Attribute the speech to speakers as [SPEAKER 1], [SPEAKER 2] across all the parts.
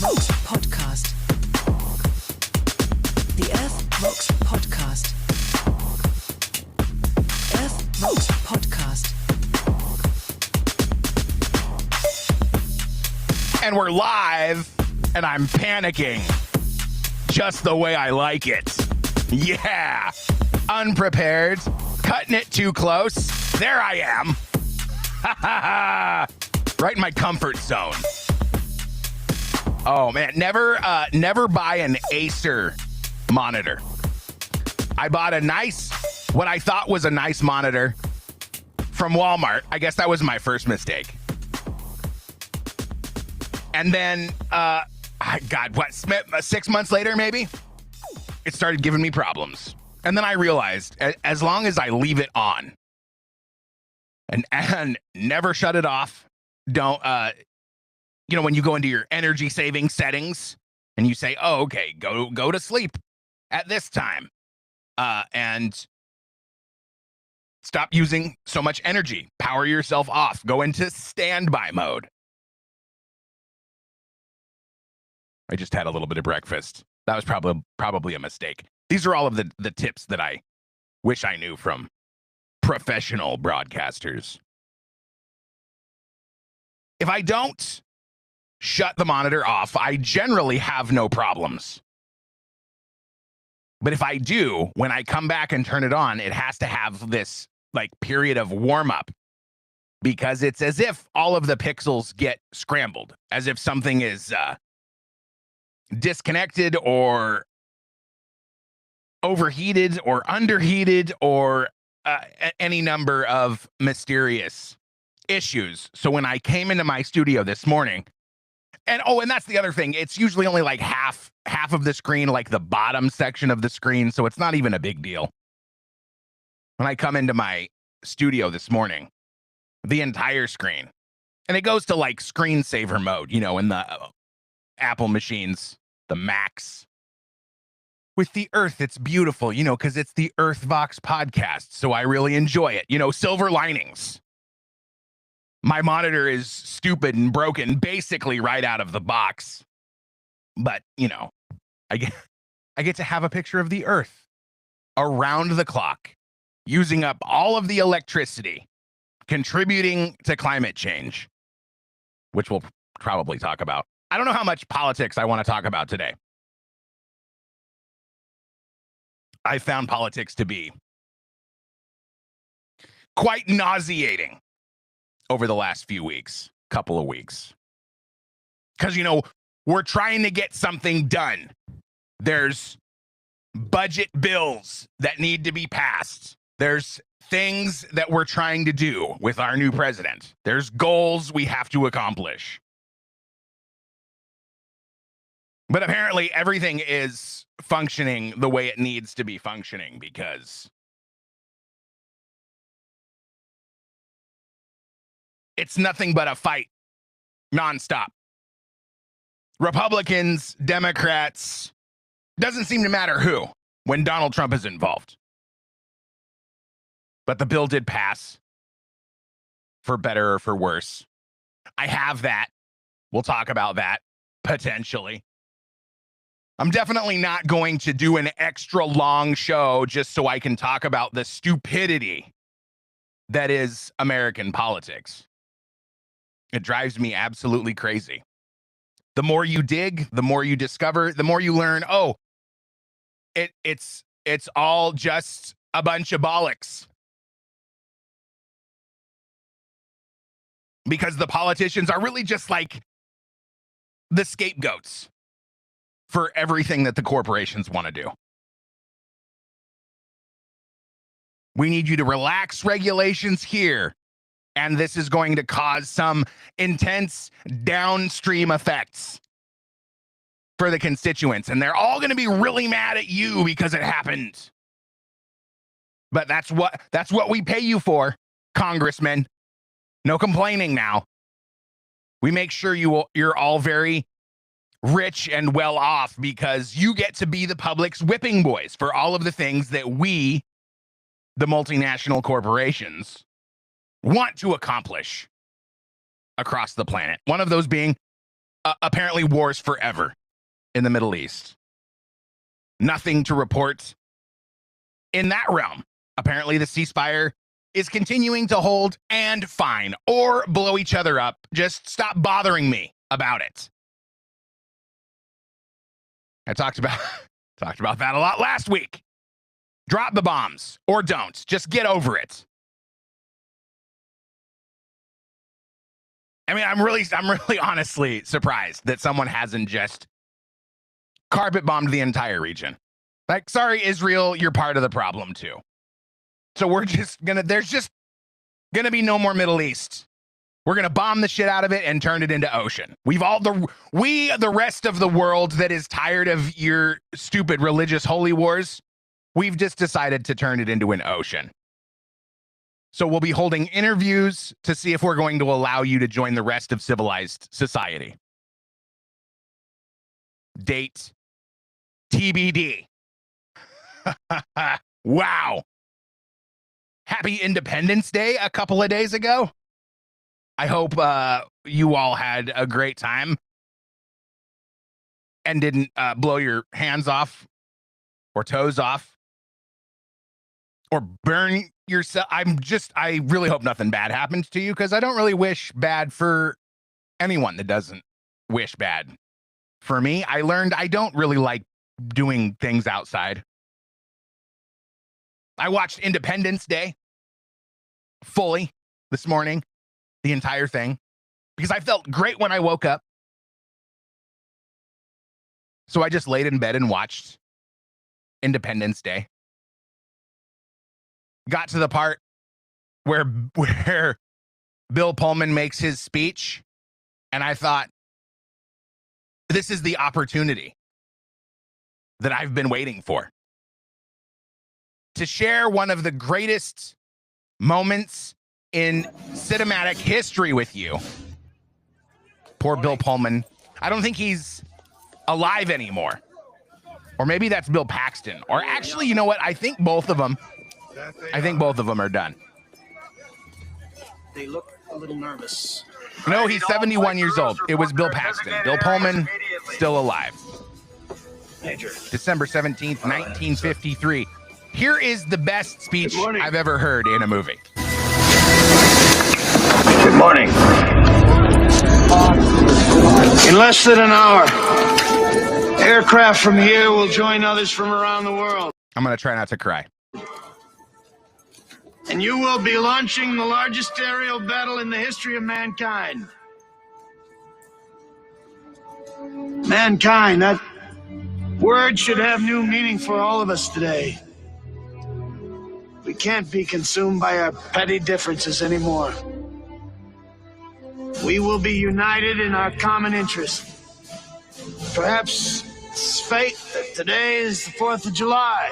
[SPEAKER 1] earthvox podcast. The earthvox podcast. earthvox podcast.
[SPEAKER 2] And we're live, and I'm panicking just the way I like it. Yeah, unprepared, cutting it too close. There I am. Right in my comfort zone. Oh man, never buy an Acer monitor. I bought what I thought was a nice monitor from Walmart. I guess that was my first mistake. And then, God, 6 months later, maybe, it started giving me problems. And then I realized, as long as I leave it on and never shut it off, don't, when you go into your energy saving settings and you say, oh, okay, go to sleep at this time, and stop using so much energy, power yourself off, go into standby mode. I just had a little bit of breakfast. That was probably a mistake. These are all of the tips that I wish I knew from professional broadcasters. If I don't shut the monitor off, I generally have no problems. But if I do, when I come back and turn it on, it has to have this period of warm up, because it's as if all of the pixels get scrambled, as if something is disconnected or overheated or underheated or any number of mysterious issues. So when I came into my studio this morning, and that's the other thing, it's usually only half of the screen, the bottom section of the screen, so it's not even a big deal. When I come into my studio this morning, the entire screen, and it goes to screensaver mode, in the Apple machines, the Macs. With the Earth, it's beautiful, because it's the earthvox podcast, so I really enjoy it. Silver linings. My monitor is stupid and broken basically right out of the box. But, I get to have a picture of the Earth around the clock, using up all of the electricity, contributing to climate change, which we'll probably talk about. I don't know how much politics I want to talk about today. I found politics to be quite nauseating over the last couple of weeks. Because, we're trying to get something done. There's budget bills that need to be passed. There's things that we're trying to do with our new president. There's goals we have to accomplish. But apparently everything is functioning the way it needs to be functioning, because it's nothing but a fight nonstop. Republicans, Democrats, doesn't seem to matter who when Donald Trump is involved. But the bill did pass, for better or for worse. I have that. We'll talk about that, potentially. I'm definitely not going to do an extra long show just so I can talk about the stupidity that is American politics. It drives me absolutely crazy. The more you dig, the more you discover, the more you learn, it's all just a bunch of bollocks. Because the politicians are really just the scapegoats for everything that the corporations want to do. We need you to relax regulations here, and this is going to cause some intense downstream effects for the constituents, and they're all going to be really mad at you because it happened. But that's what we pay you for, congressmen. No complaining now. We make sure you're all very rich and well off because you get to be the public's whipping boys for all of the things that we, the multinational corporations, want to accomplish across the planet. One of those being apparently wars forever in the Middle East. Nothing to report in that realm. Apparently, the ceasefire is continuing to hold, and fine, or blow each other up. Just stop bothering me about it. I talked about that a lot last week. Drop the bombs or don't. Just get over it. I mean, I'm really honestly surprised that someone hasn't just carpet bombed the entire region. Like, sorry, Israel, you're part of the problem too. So there's just gonna be no more Middle East. We're gonna bomb the shit out of it and turn it into ocean. The rest of the world that is tired of your stupid religious holy wars, we've just decided to turn it into an ocean. So we'll be holding interviews to see if we're going to allow you to join the rest of civilized society. Date TBD. Wow. Happy Independence Day a couple of days ago. I hope you all had a great time and didn't blow your hands off or toes off or burn yourself. I really hope nothing bad happens to you, because I don't really wish bad for anyone that doesn't wish bad for me. I learned I don't really like doing things outside. I watched Independence Day fully this morning, the entire thing, because I felt great when I woke up. So I just laid in bed and watched Independence Day. Got to the part where Bill Pullman makes his speech, and I thought, this is the opportunity that I've been waiting for, to share one of the greatest moments in cinematic history with you. Poor Bill Pullman. I don't think he's alive anymore. Or maybe that's Bill Paxton. Or actually, you know what? I think both of them are done.
[SPEAKER 3] They look a little nervous.
[SPEAKER 2] No, he's 71 years old. It was Bill Paxton. Bill Pullman, still alive.
[SPEAKER 3] Major.
[SPEAKER 2] December 17th, 1953. Here is the best speech I've ever heard in a movie.
[SPEAKER 3] Good morning. In less than an hour, aircraft from here will join others from around the world.
[SPEAKER 2] I'm going to try not to cry.
[SPEAKER 3] And you will be launching the largest aerial battle in the history of mankind. Mankind, that word should have new meaning for all of us today. We can't be consumed by our petty differences anymore. We will be united in our common interest. Perhaps it's fate that today is the 4th of July,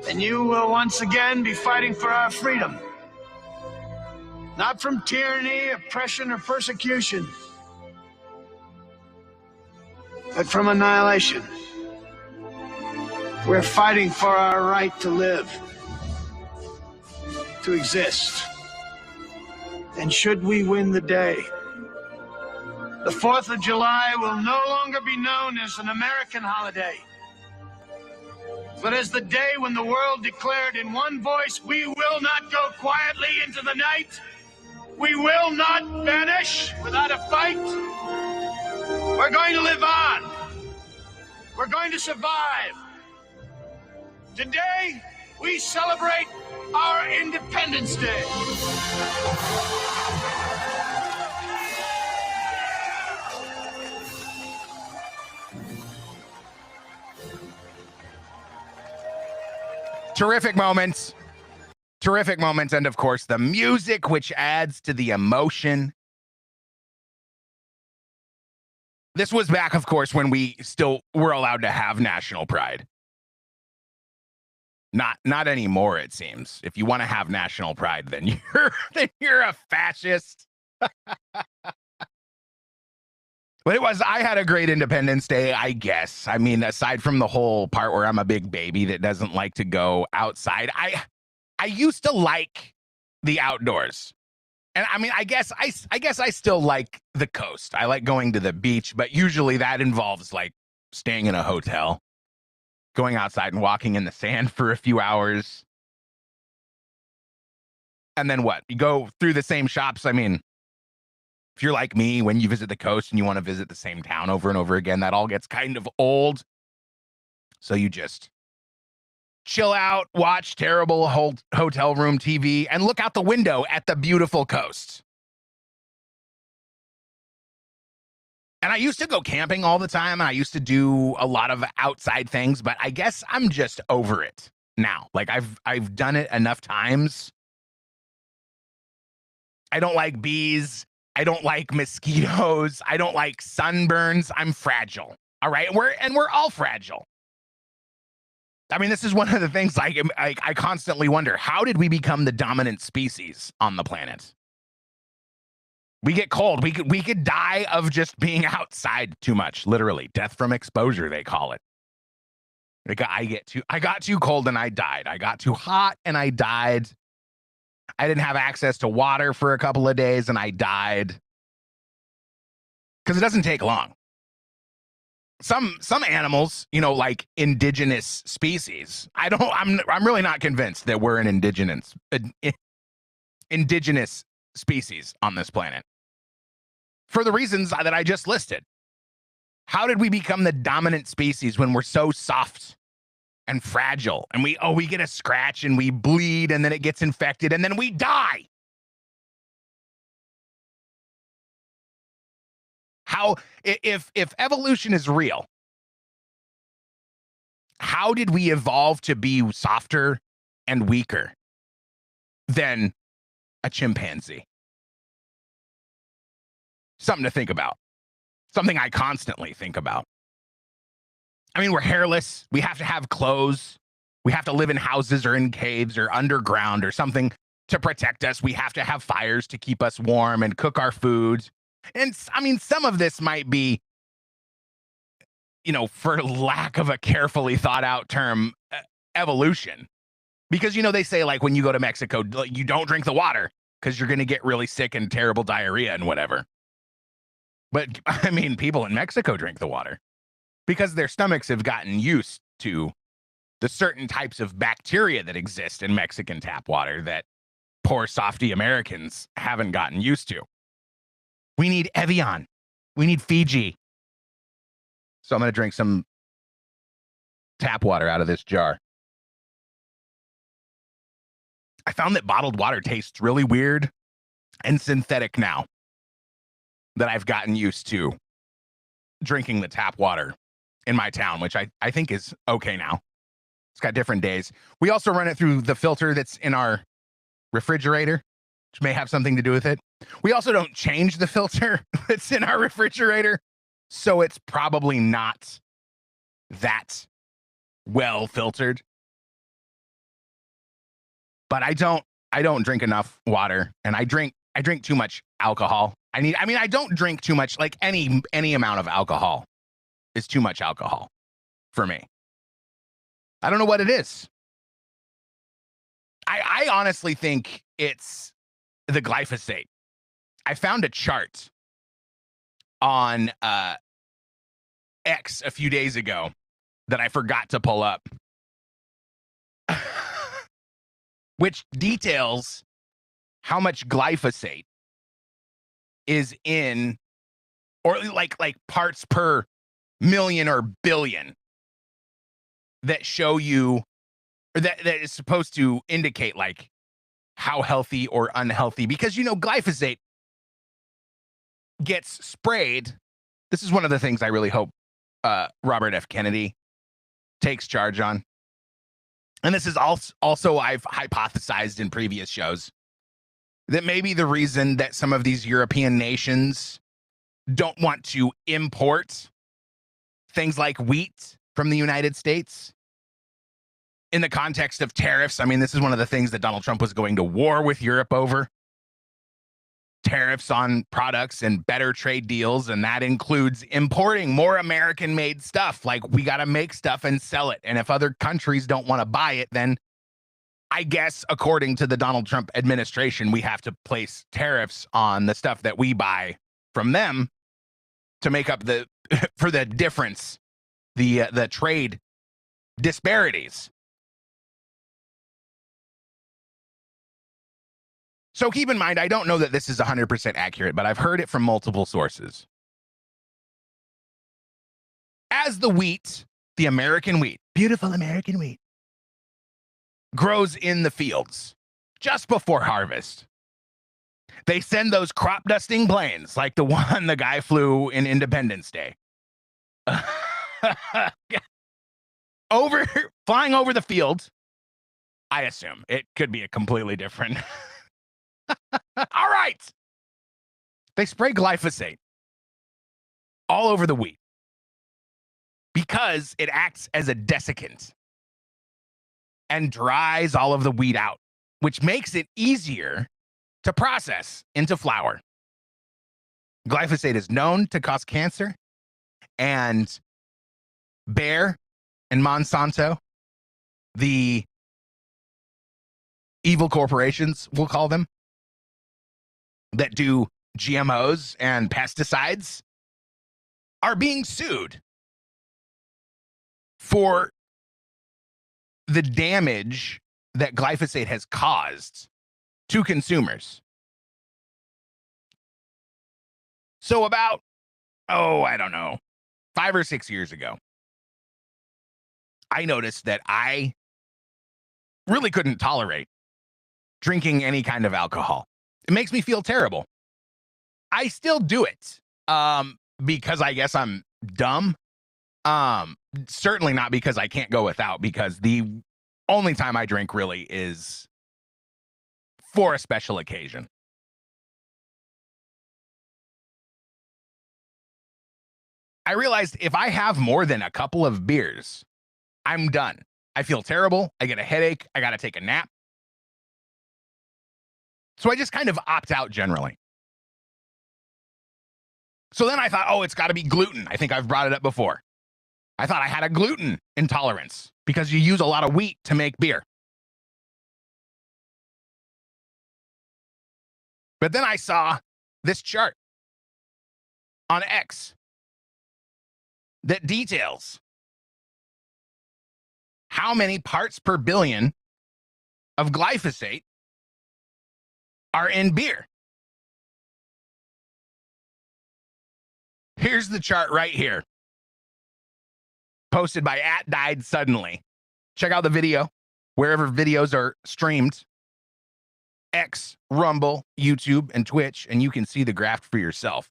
[SPEAKER 3] and you will once again be fighting for our freedom. Not from tyranny, oppression, or persecution, but from annihilation. We're fighting for our right to live, to exist. And should we win the day, the 4th of July will no longer be known as an American holiday, but as the day when the world declared in one voice, we will not go quietly into the night. We will not vanish without a fight. We're going to live on. We're going to survive. Today, we celebrate our Independence Day.
[SPEAKER 2] Terrific moments. Terrific moments. And of course, the music, which adds to the emotion. This was back, of course, when we still were allowed to have national pride. Not anymore, it seems. If you want to have national pride, then you're a fascist. But I had a great Independence Day, I guess. I mean, aside from the whole part where I'm a big baby that doesn't like to go outside, I used to like the outdoors. And I mean, I guess I still like the coast. I like going to the beach, but usually that involves like staying in a hotel, going outside and walking in the sand for a few hours. And then what? You go through the same shops. I mean, if you're like me, when you visit the coast and you want to visit the same town over and over again, that all gets kind of old. So you just chill out, watch terrible hotel room TV, and look out the window at the beautiful coast. And I used to go camping all the time, and I used to do a lot of outside things, but I guess I'm just over it now. Like I've done it enough times. I don't like bees. I don't like mosquitoes. I don't like sunburns. I'm fragile. All right. We're all fragile. I mean, this is one of the things I constantly wonder, how did we become the dominant species on the planet? We get cold. We could die of just being outside too much, literally. Death from exposure, they call it. I got too cold and I died. I got too hot and I died. I didn't have access to water for a couple of days and I died. Because it doesn't take long. Some animals, you know, like indigenous species. I'm really not convinced that we're an indigenous species on this planet. For the reasons that I just listed. How did we become the dominant species when we're so soft and fragile? And we get a scratch and we bleed and then it gets infected and then we die. How, if evolution is real, how did we evolve to be softer and weaker than a chimpanzee? Something to think about. Something I constantly think about. I mean, we're hairless. We have to have clothes. We have to live in houses or in caves or underground or something to protect us. We have to have fires to keep us warm and cook our food. And I mean, some of this might be, you know, for lack of a carefully thought out term, evolution. Because, you know, they say like when you go to Mexico, you don't drink the water because you're going to get really sick and terrible diarrhea and whatever. But I mean, people in Mexico drink the water because their stomachs have gotten used to the certain types of bacteria that exist in Mexican tap water that poor softy Americans haven't gotten used to. We need Evian. We need Fiji. So I'm going to drink some tap water out of this jar. I found that bottled water tastes really weird and synthetic now that I've gotten used to drinking the tap water in my town, which I think is okay now. It's got different days. We also run it through the filter that's in our refrigerator, which may have something to do with it. We also don't change the filter that's in our refrigerator, so it's probably not that well filtered. But I don't drink enough water, and I drink too much alcohol. I don't drink too much, like any amount of alcohol is too much alcohol for me. I don't know what it is. I honestly think it's the glyphosate. I found a chart on X a few days ago that I forgot to pull up, which details how much glyphosate is in, or like parts per million or billion that show you, or that is supposed to indicate like how healthy or unhealthy, because, you know, glyphosate gets sprayed. This is one of the things I really hope Robert F. Kennedy takes charge on. And this is also I've hypothesized in previous shows that maybe the reason that some of these European nations don't want to import things like wheat from the United States in the context of tariffs. I mean, this is one of the things that Donald Trump was going to war with Europe over. Tariffs on products and better trade deals, and that includes importing more American-made stuff. Like, we got to make stuff and sell it. And if other countries don't want to buy it, then I guess according to the Donald Trump administration, we have to place tariffs on the stuff that we buy from them to make up the for the difference, the trade disparities. So keep in mind, I don't know that this is 100% accurate, but I've heard it from multiple sources. As the wheat, the American wheat, beautiful American wheat, grows in the fields just before harvest, they send those crop dusting planes like the one the guy flew in Independence Day. Flying over the field. I assume it could be a completely different. All right. They spray glyphosate all over the wheat because it acts as a desiccant and dries all of the wheat out, which makes it easier to process into flour. Glyphosate is known to cause cancer, and Bayer and Monsanto, the evil corporations, we'll call them, that do GMOs and pesticides, are being sued for the damage that glyphosate has caused to consumers. So about, I don't know, 5 or 6 years ago, I noticed that I really couldn't tolerate drinking any kind of alcohol. It makes me feel terrible. I still do it because I guess I'm dumb. Certainly not because I can't go without, because the only time I drink really is for a special occasion. I realized if I have more than a couple of beers, I'm done. I feel terrible. I get a headache. I got to take a nap. So I just kind of opt out generally. So then I thought, it's got to be gluten. I think I've brought it up before. I thought I had a gluten intolerance because you use a lot of wheat to make beer. But then I saw this chart on X that details how many parts per billion of glyphosate are in beer. Here's the chart right here, posted by @DiedSuddenly. Check out the video wherever videos are streamed. X, Rumble, YouTube, and Twitch, and you can see the graph for yourself.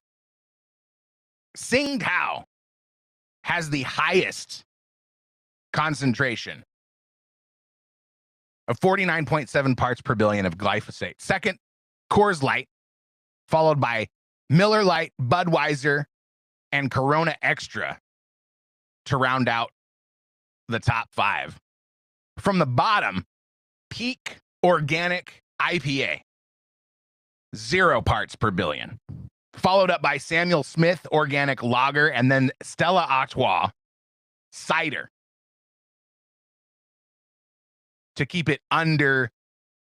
[SPEAKER 2] Tsingtao has the highest concentration of 49.7 parts per billion of glyphosate. Second, Coors Light, followed by Miller Lite, Budweiser, and Corona Extra to round out the top 5. From the bottom, Peak Organic IPA, 0 parts per billion. Followed up by Samuel Smith Organic Lager, and then Stella Artois Cider to keep it under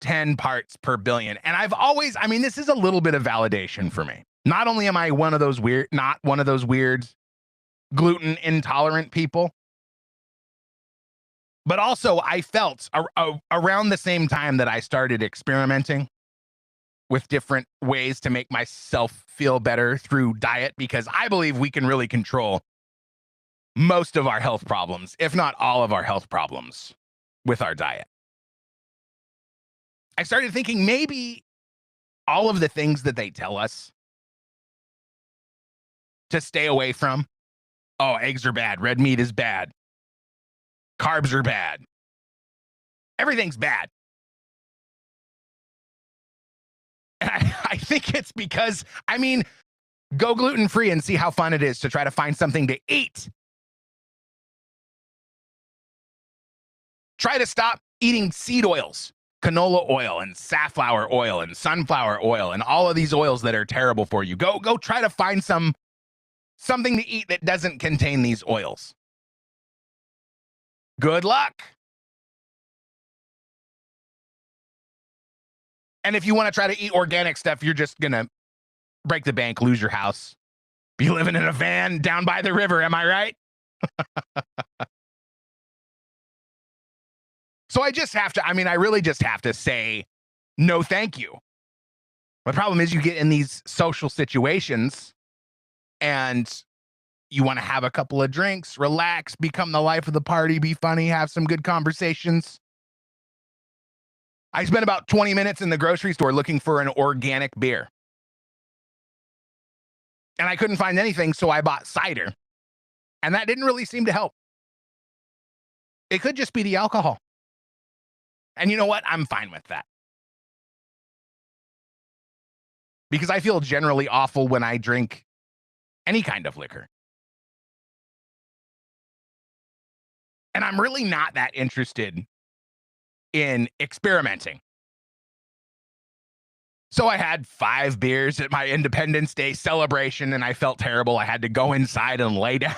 [SPEAKER 2] 10 parts per billion. And this is a little bit of validation for me. Not only am I not one of those weird gluten intolerant people, but also I felt around the same time that I started experimenting with different ways to make myself feel better through diet, because I believe we can really control most of our health problems, if not all of our health problems, with our diet. I started thinking maybe all of the things that they tell us to stay away from. Eggs are bad. Red meat is bad. Carbs are bad. Everything's bad. And I think it's because, go gluten-free and see how fun it is to try to find something to eat. Try to stop eating seed oils, canola oil and safflower oil and sunflower oil and all of these oils that are terrible for you. Go try to find something to eat that doesn't contain these oils. Good luck. And if you want to try to eat organic stuff, you're just going to break the bank, lose your house, be living in a van down by the river. Am I right? So I really just have to say, no, thank you. The problem is you get in these social situations and you want to have a couple of drinks, relax, become the life of the party, be funny, have some good conversations. I spent about 20 minutes in the grocery store looking for an organic beer. And I couldn't find anything, so I bought cider. And that didn't really seem to help. It could just be the alcohol. And you know what? I'm fine with that. Because I feel generally awful when I drink any kind of liquor. And I'm really not that interested in experimenting. So I had 5 beers at my Independence Day celebration, and I felt terrible. I had to go inside and lay down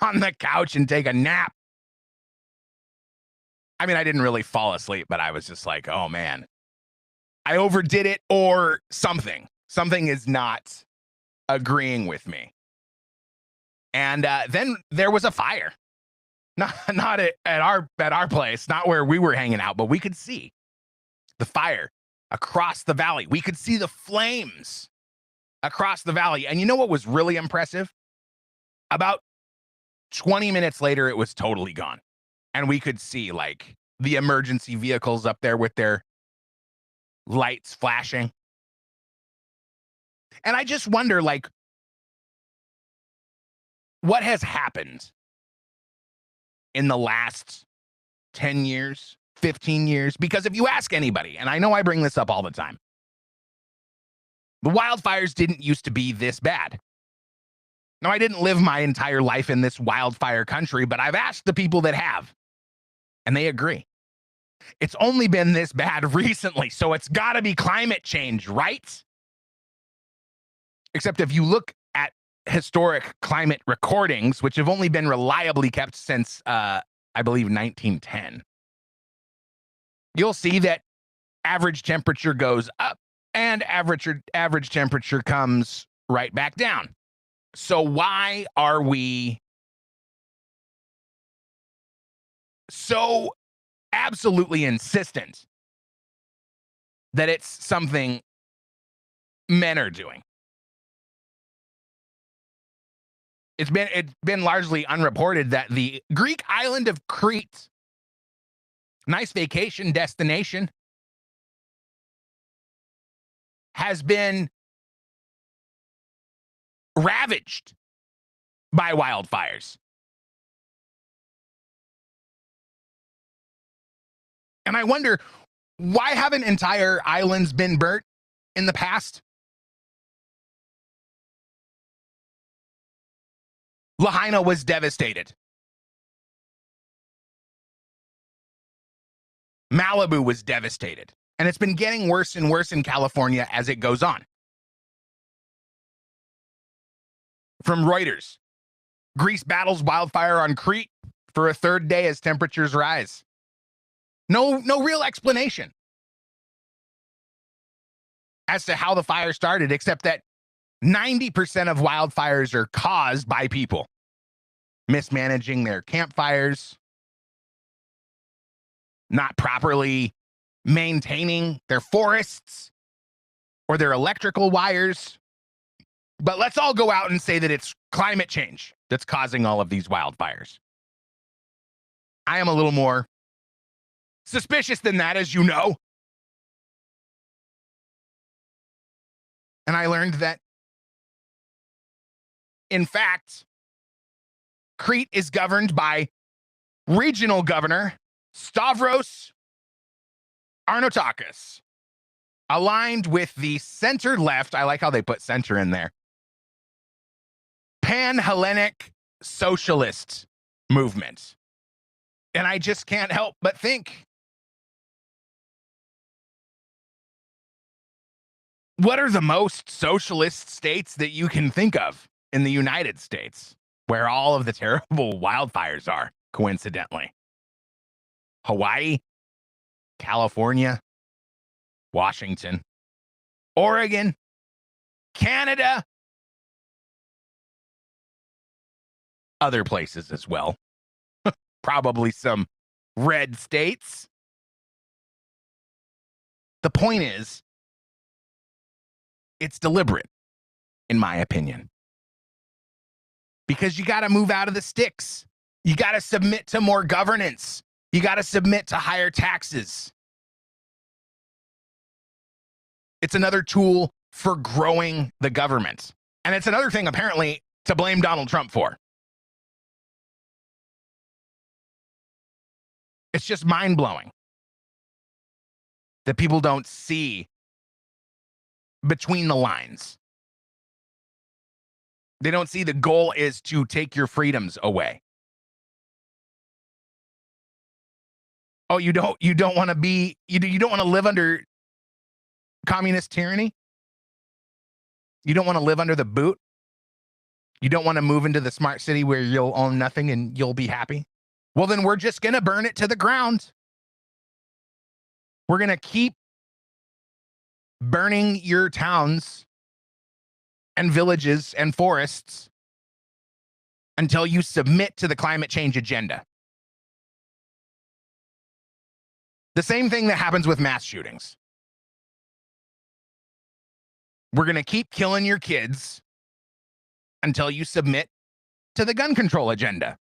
[SPEAKER 2] on the couch and take a nap. I mean, I didn't really fall asleep, but I was just like, oh man, I overdid it or something. Something is not agreeing with me. And then there was a fire. Not at our place, not where we were hanging out, but we could see the fire across the valley. We could see the flames across the valley. And you know what was really impressive? About 20 minutes later, it was totally gone. And we could see like the emergency vehicles up there with their lights flashing. And I just wonder, like, what has happened in the last 10 years, 15 years? Because if you ask anybody, and I know I bring this up all the time, the wildfires didn't used to be this bad. Now, I didn't live my entire life in this wildfire country, but I've asked the people that have, and they agree. It's only been this bad recently, so it's got to be climate change, right? Except if you look at historic climate recordings, which have only been reliably kept since, I believe, 1910, you'll see that average temperature goes up and average temperature comes right back down. So why are we so absolutely insistent that it's something men are doing? It's been largely unreported that the Greek island of Crete, nice vacation destination, has been ravaged by wildfires. And I wonder, why haven't entire islands been burnt in the past? Lahaina was devastated. Malibu was devastated. And it's been getting worse and worse in California as it goes on. From Reuters, Greece battles wildfire on Crete for a third day as temperatures rise. No real explanation as to how the fire started, except that 90% of wildfires are caused by people mismanaging their campfires, not properly maintaining their forests or their electrical wires. But let's all go out and say that it's climate change that's causing all of these wildfires. I am a little more suspicious than that, as you know. And I learned that, in fact, Crete is governed by regional governor Stavros Arnotakis, aligned with the center-left, I like how they put center in there, Pan-Hellenic socialist movement. And I just can't help but think, what are the most socialist states that you can think of in the United States where all of the terrible wildfires are, coincidentally? Hawaii? California? Washington, Oregon, Canada, other places as well. Probably some red states. The point is, it's deliberate, in my opinion. Because you got to move out of the sticks. You got to submit to more governance. You got to submit to higher taxes. It's another tool for growing the government. And it's another thing, apparently, to blame Donald Trump for. It's just mind-blowing that people don't see between the lines. They don't see the goal is to take your freedoms away. Oh, you don't want to be, you don't want to live under communist tyranny? You don't want to live under the boot? You don't want to move into the smart city where you'll own nothing and you'll be happy? Well, then we're just going to burn it to the ground. We're going to keep burning your towns and villages and forests until you submit to the climate change agenda. The same thing that happens with mass shootings. We're going to keep killing your kids until you submit to the gun control agenda.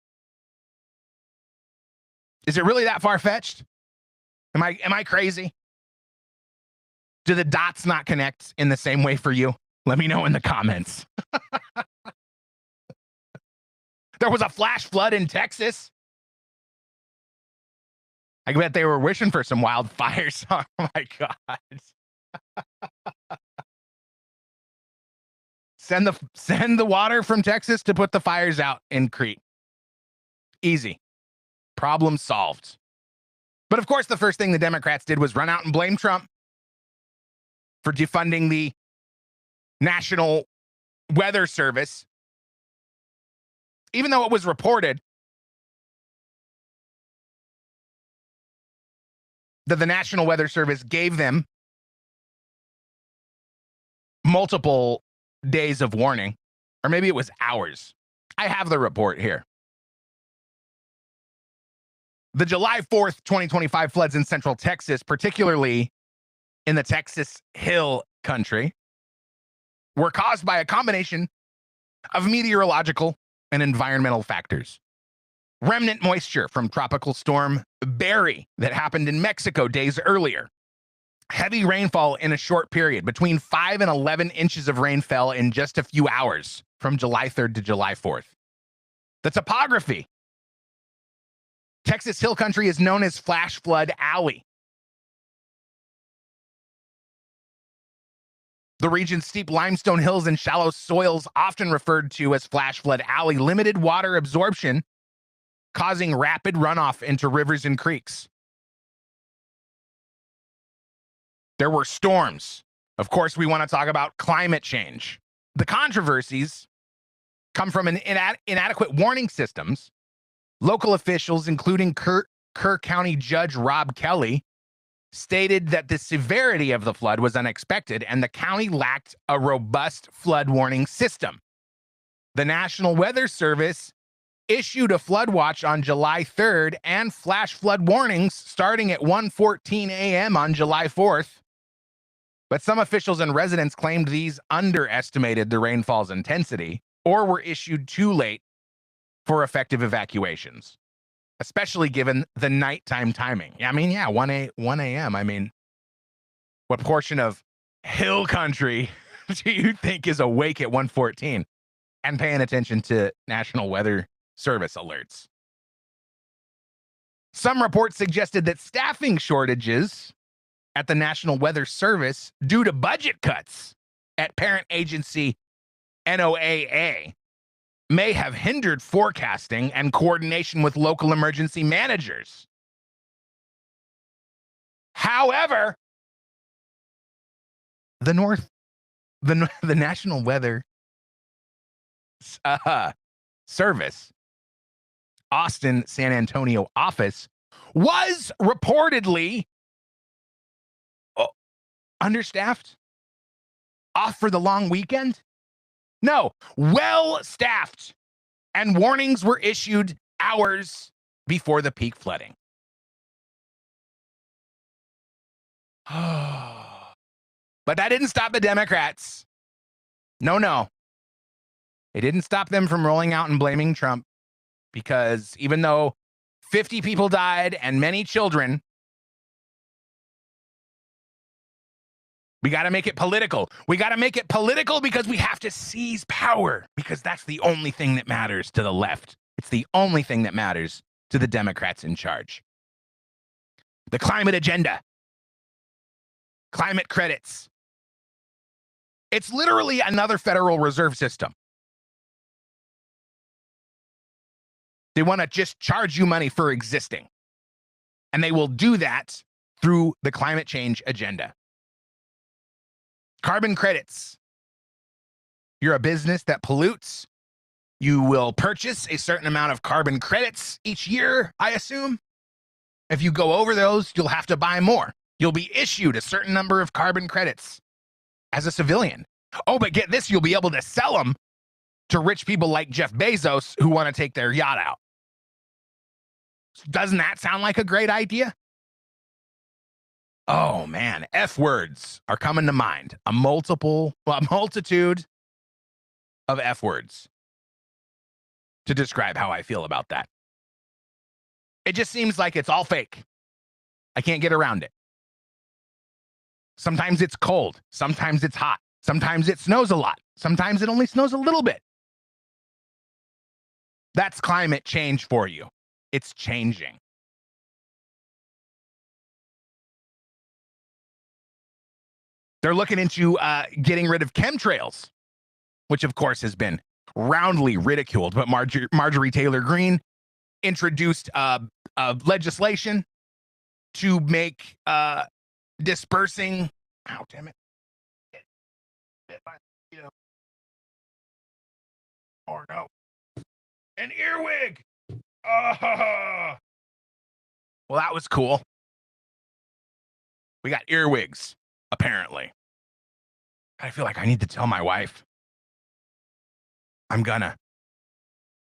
[SPEAKER 2] Is it really that far-fetched? Am I crazy? Do the dots not connect in the same way for you? Let me know in the comments. There was a flash flood in Texas. I bet they were wishing for some wildfires. Oh my God. Send the water from Texas to put the fires out in Crete. Easy. Problem solved. But of course, the first thing the Democrats did was run out and blame Trump for defunding the National Weather Service, even though it was reported that the National Weather Service gave them multiple days of warning, or maybe it was hours. I have the report here. The July 4th, 2025 floods in central Texas, particularly in the Texas Hill Country, were caused by a combination of meteorological and environmental factors. Remnant moisture from Tropical Storm Barry that happened in Mexico days earlier. Heavy rainfall in a short period. Between 5 and 11 inches of rain fell in just a few hours from July 3rd to July 4th. The topography. Texas Hill Country is known as Flash Flood Alley. The region's steep limestone hills and shallow soils, often referred to as Flash Flood Alley, limited water absorption, causing rapid runoff into rivers and creeks. There were storms. Of course, we want to talk about climate change. The controversies come from inadequate warning systems. Local officials, including Kerr County Judge Rob Kelly, stated that the severity of the flood was unexpected and the county lacked a robust flood warning system. The National Weather Service issued a flood watch on July 3rd and flash flood warnings starting at 1:14 a.m. on July 4th. But some officials and residents claimed these underestimated the rainfall's intensity or were issued too late for effective evacuations, especially given the nighttime timing. I mean, 1 a.m. I mean, what portion of hill country do you think is awake at 1:14 and paying attention to National Weather Service alerts? Some reports suggested that staffing shortages at the National Weather Service due to budget cuts at parent agency NOAA may have hindered forecasting and coordination with local emergency managers. However, the National Weather Service Austin San Antonio office was reportedly Understaffed? Off for the long weekend? No, well-staffed. And warnings were issued hours before the peak flooding. But that didn't stop the Democrats. No. It didn't stop them from rolling out and blaming Trump, because even though 50 people died and many children, we got to make it political. We got to make it political because we have to seize power, because that's the only thing that matters to the left. It's the only thing that matters to the Democrats in charge. The climate agenda, climate credits. It's literally another Federal Reserve System. They want to just charge you money for existing. And they will do that through the climate change agenda. Carbon credits. You're a business that pollutes. You will purchase a certain amount of carbon credits each year, I assume. If you go over those, you'll have to buy more. You'll be issued a certain number of carbon credits as a civilian. Oh, but get this, you'll be able to sell them to rich people like Jeff Bezos who want to take their yacht out. Doesn't that sound like a great idea? Oh man, F words are coming to mind. A multitude of F words to describe how I feel about that. It just seems like it's all fake. I can't get around it. Sometimes it's cold. Sometimes it's hot. Sometimes it snows a lot. Sometimes it only snows a little bit. That's climate change for you. It's changing. They're looking into getting rid of chemtrails, which of course has been roundly ridiculed. But Marjorie Taylor Greene introduced legislation to make dispersing. Oh, damn it. Or no. An earwig. Well, that was cool. We got earwigs, apparently. I feel like I need to tell my wife. I'm gonna.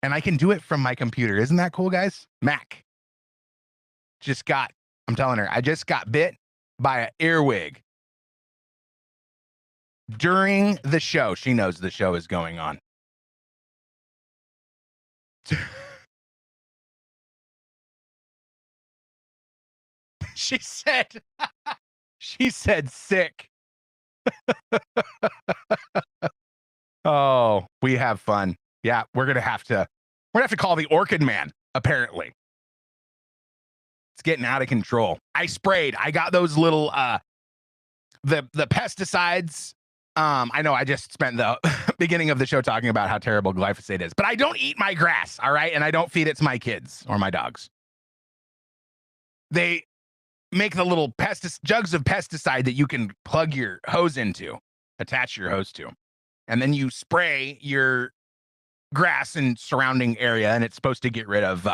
[SPEAKER 2] And I can do it from my computer. Isn't that cool, guys? Mac. I'm telling her, I just got bit by an earwig. During the show. She knows the show is going on. She said sick. Oh, we have fun. Yeah, we're gonna have to call the Orchid Man, apparently. It's getting out of control. I got those little the pesticides. I know I just spent the beginning of the show talking about how terrible glyphosate is, but I don't eat my grass, all right? And I don't feed it to my kids or my dogs. They make the little jugs of pesticide that you can plug your hose into, attach your hose to. And then you spray your grass and surrounding area, and it's supposed to get rid of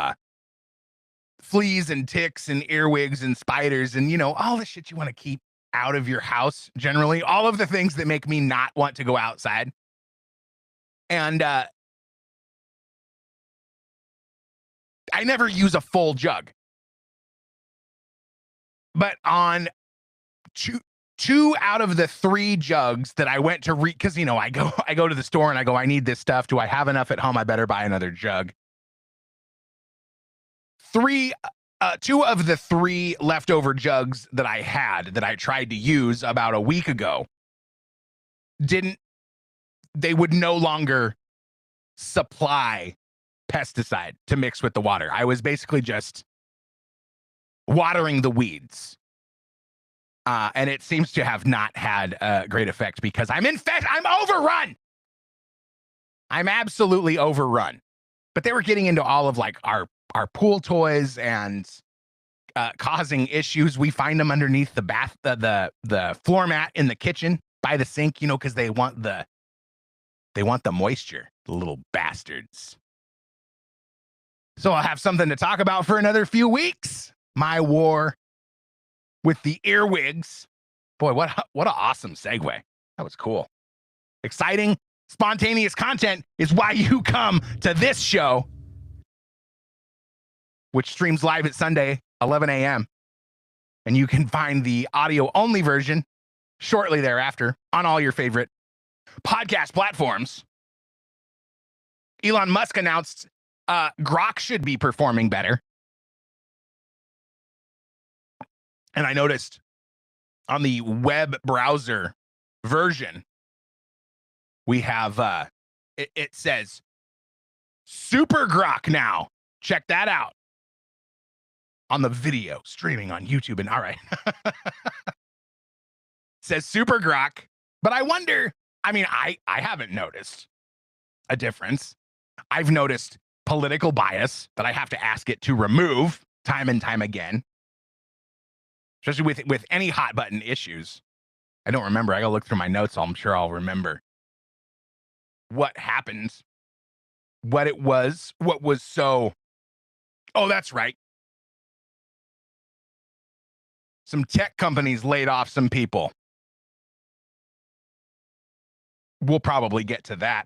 [SPEAKER 2] fleas and ticks and earwigs and spiders and, all the shit you want to keep out of your house, generally. All of the things that make me not want to go outside. And I never use a full jug. But on two out of the 3 jugs that I went to because I go to the store and I go, I need this stuff. Do I have enough at home? I better buy another jug. 2 of the 3 leftover jugs that I tried to use about a week ago they would no longer supply pesticide to mix with the water. I was basically just watering the weeds. And it seems to have not had a great effect because I'm overrun. I'm absolutely overrun. But they were getting into all of like our pool toys and causing issues. We find them underneath the floor mat in the kitchen by the sink, because they want the moisture, the little bastards. So I'll have something to talk about for another few weeks. My war with the earwigs. Boy, what an awesome segue. That was cool. Exciting, spontaneous content is why you come to this show, which streams live at Sunday, 11 a.m. And you can find the audio-only version shortly thereafter on all your favorite podcast platforms. Elon Musk announced Grok should be performing better. And I noticed on the web browser version, we have, it says Super Grok now. Check that out on the video streaming on YouTube. And all right. Says Super Grok. But I wonder, I mean, I haven't noticed a difference. I've noticed political bias that I have to ask it to remove time and time again, especially with any hot button issues. I don't remember. I gotta look through my notes. I'm sure I'll remember what happened, what was so. Oh, that's right. Some tech companies laid off some people. We'll probably get to that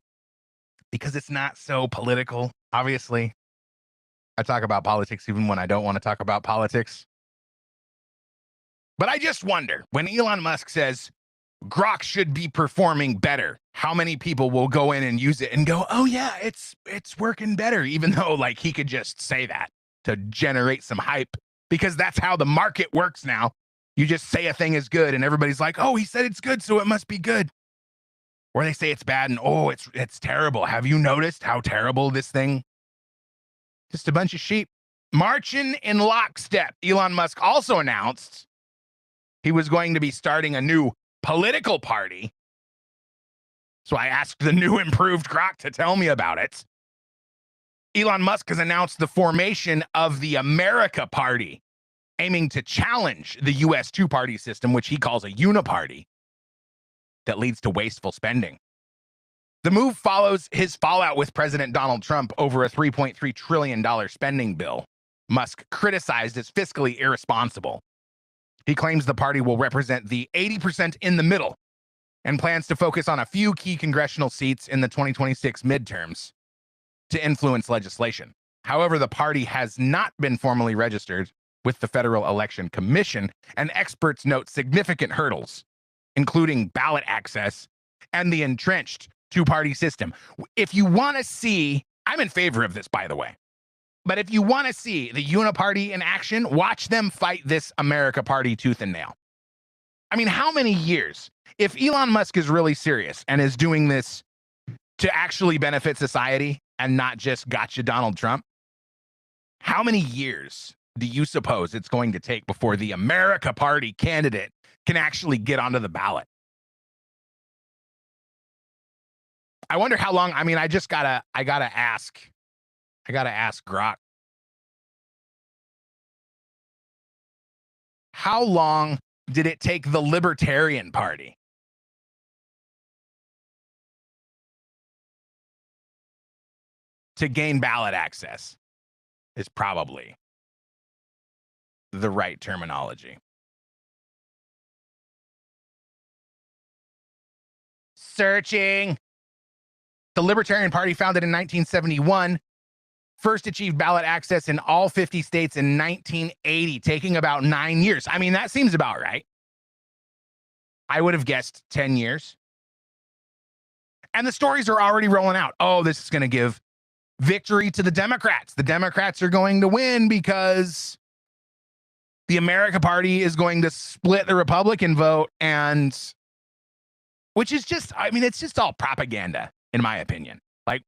[SPEAKER 2] because it's not so political. Obviously, I talk about politics even when I don't want to talk about politics. But I just wonder, when Elon Musk says Grok should be performing better, how many people will go in and use it and go, oh yeah, it's working better, even though like he could just say that to generate some hype, because that's how the market works now. You just say a thing is good and everybody's like, oh, he said it's good, so it must be good. Or they say it's bad and oh, it's terrible. Have you noticed how terrible this thing? Just a bunch of sheep marching in lockstep. Elon Musk also announced he was going to be starting a new political party. So I asked the new improved Grok to tell me about it. Elon Musk has announced the formation of the America Party, aiming to challenge the U.S. two-party system, which he calls a uniparty that leads to wasteful spending. The move follows his fallout with President Donald Trump over a $3.3 trillion spending bill Musk criticized as fiscally irresponsible. He claims the party will represent the 80% in the middle and plans to focus on a few key congressional seats in the 2026 midterms to influence legislation. However, the party has not been formally registered with the Federal Election Commission, and experts note significant hurdles, including ballot access and the entrenched two-party system. If you want to see, I'm in favor of this, by the way, but if you want to see the uniparty in action, watch them fight this America Party tooth and nail. I mean, how many years? If Elon Musk is really serious and is doing this to actually benefit society and not just gotcha Donald Trump, how many years do you suppose it's going to take before the America Party candidate can actually get onto the ballot? I wonder how long. I mean, I gotta ask Grok. How long did it take the Libertarian Party to gain ballot access? Is probably the right terminology. Searching. The Libertarian Party, founded in 1971, first achieved ballot access in all 50 states in 1980, taking about 9 years. I mean, that seems about right. I would have guessed 10 years. And the stories are already rolling out. Oh, this is going to give victory to the Democrats. The Democrats are going to win because the America Party is going to split the Republican vote, and which is just, I mean, it's just all propaganda, in my opinion. Like,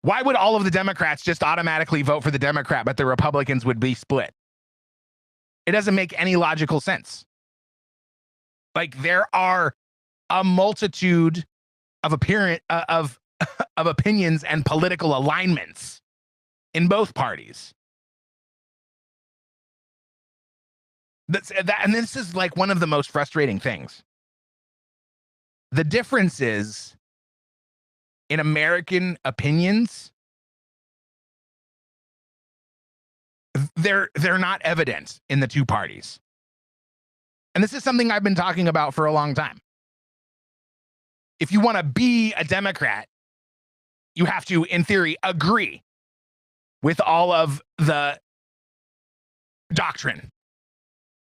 [SPEAKER 2] why would all of the Democrats just automatically vote for the Democrat, but the Republicans would be split? It doesn't make any logical sense. Like, there are a multitude of of opinions and political alignments in both parties. And this is like one of the most frustrating things. The difference is, in American opinions, they're not evident in the two parties. And this is something I've been talking about for a long time. If you want to be a Democrat, you have to, in theory, agree with all of the doctrine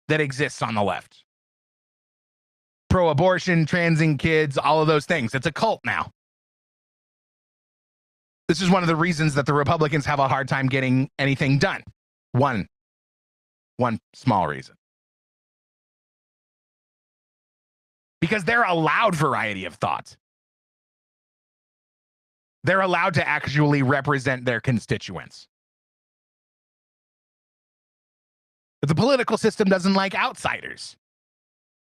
[SPEAKER 2] that exists on the left. Pro-abortion, transing kids, all of those things. It's a cult now. This is one of the reasons that the Republicans have a hard time getting anything done. One small reason. Because they're allowed variety of thought. They're allowed to actually represent their constituents. But the political system doesn't like outsiders.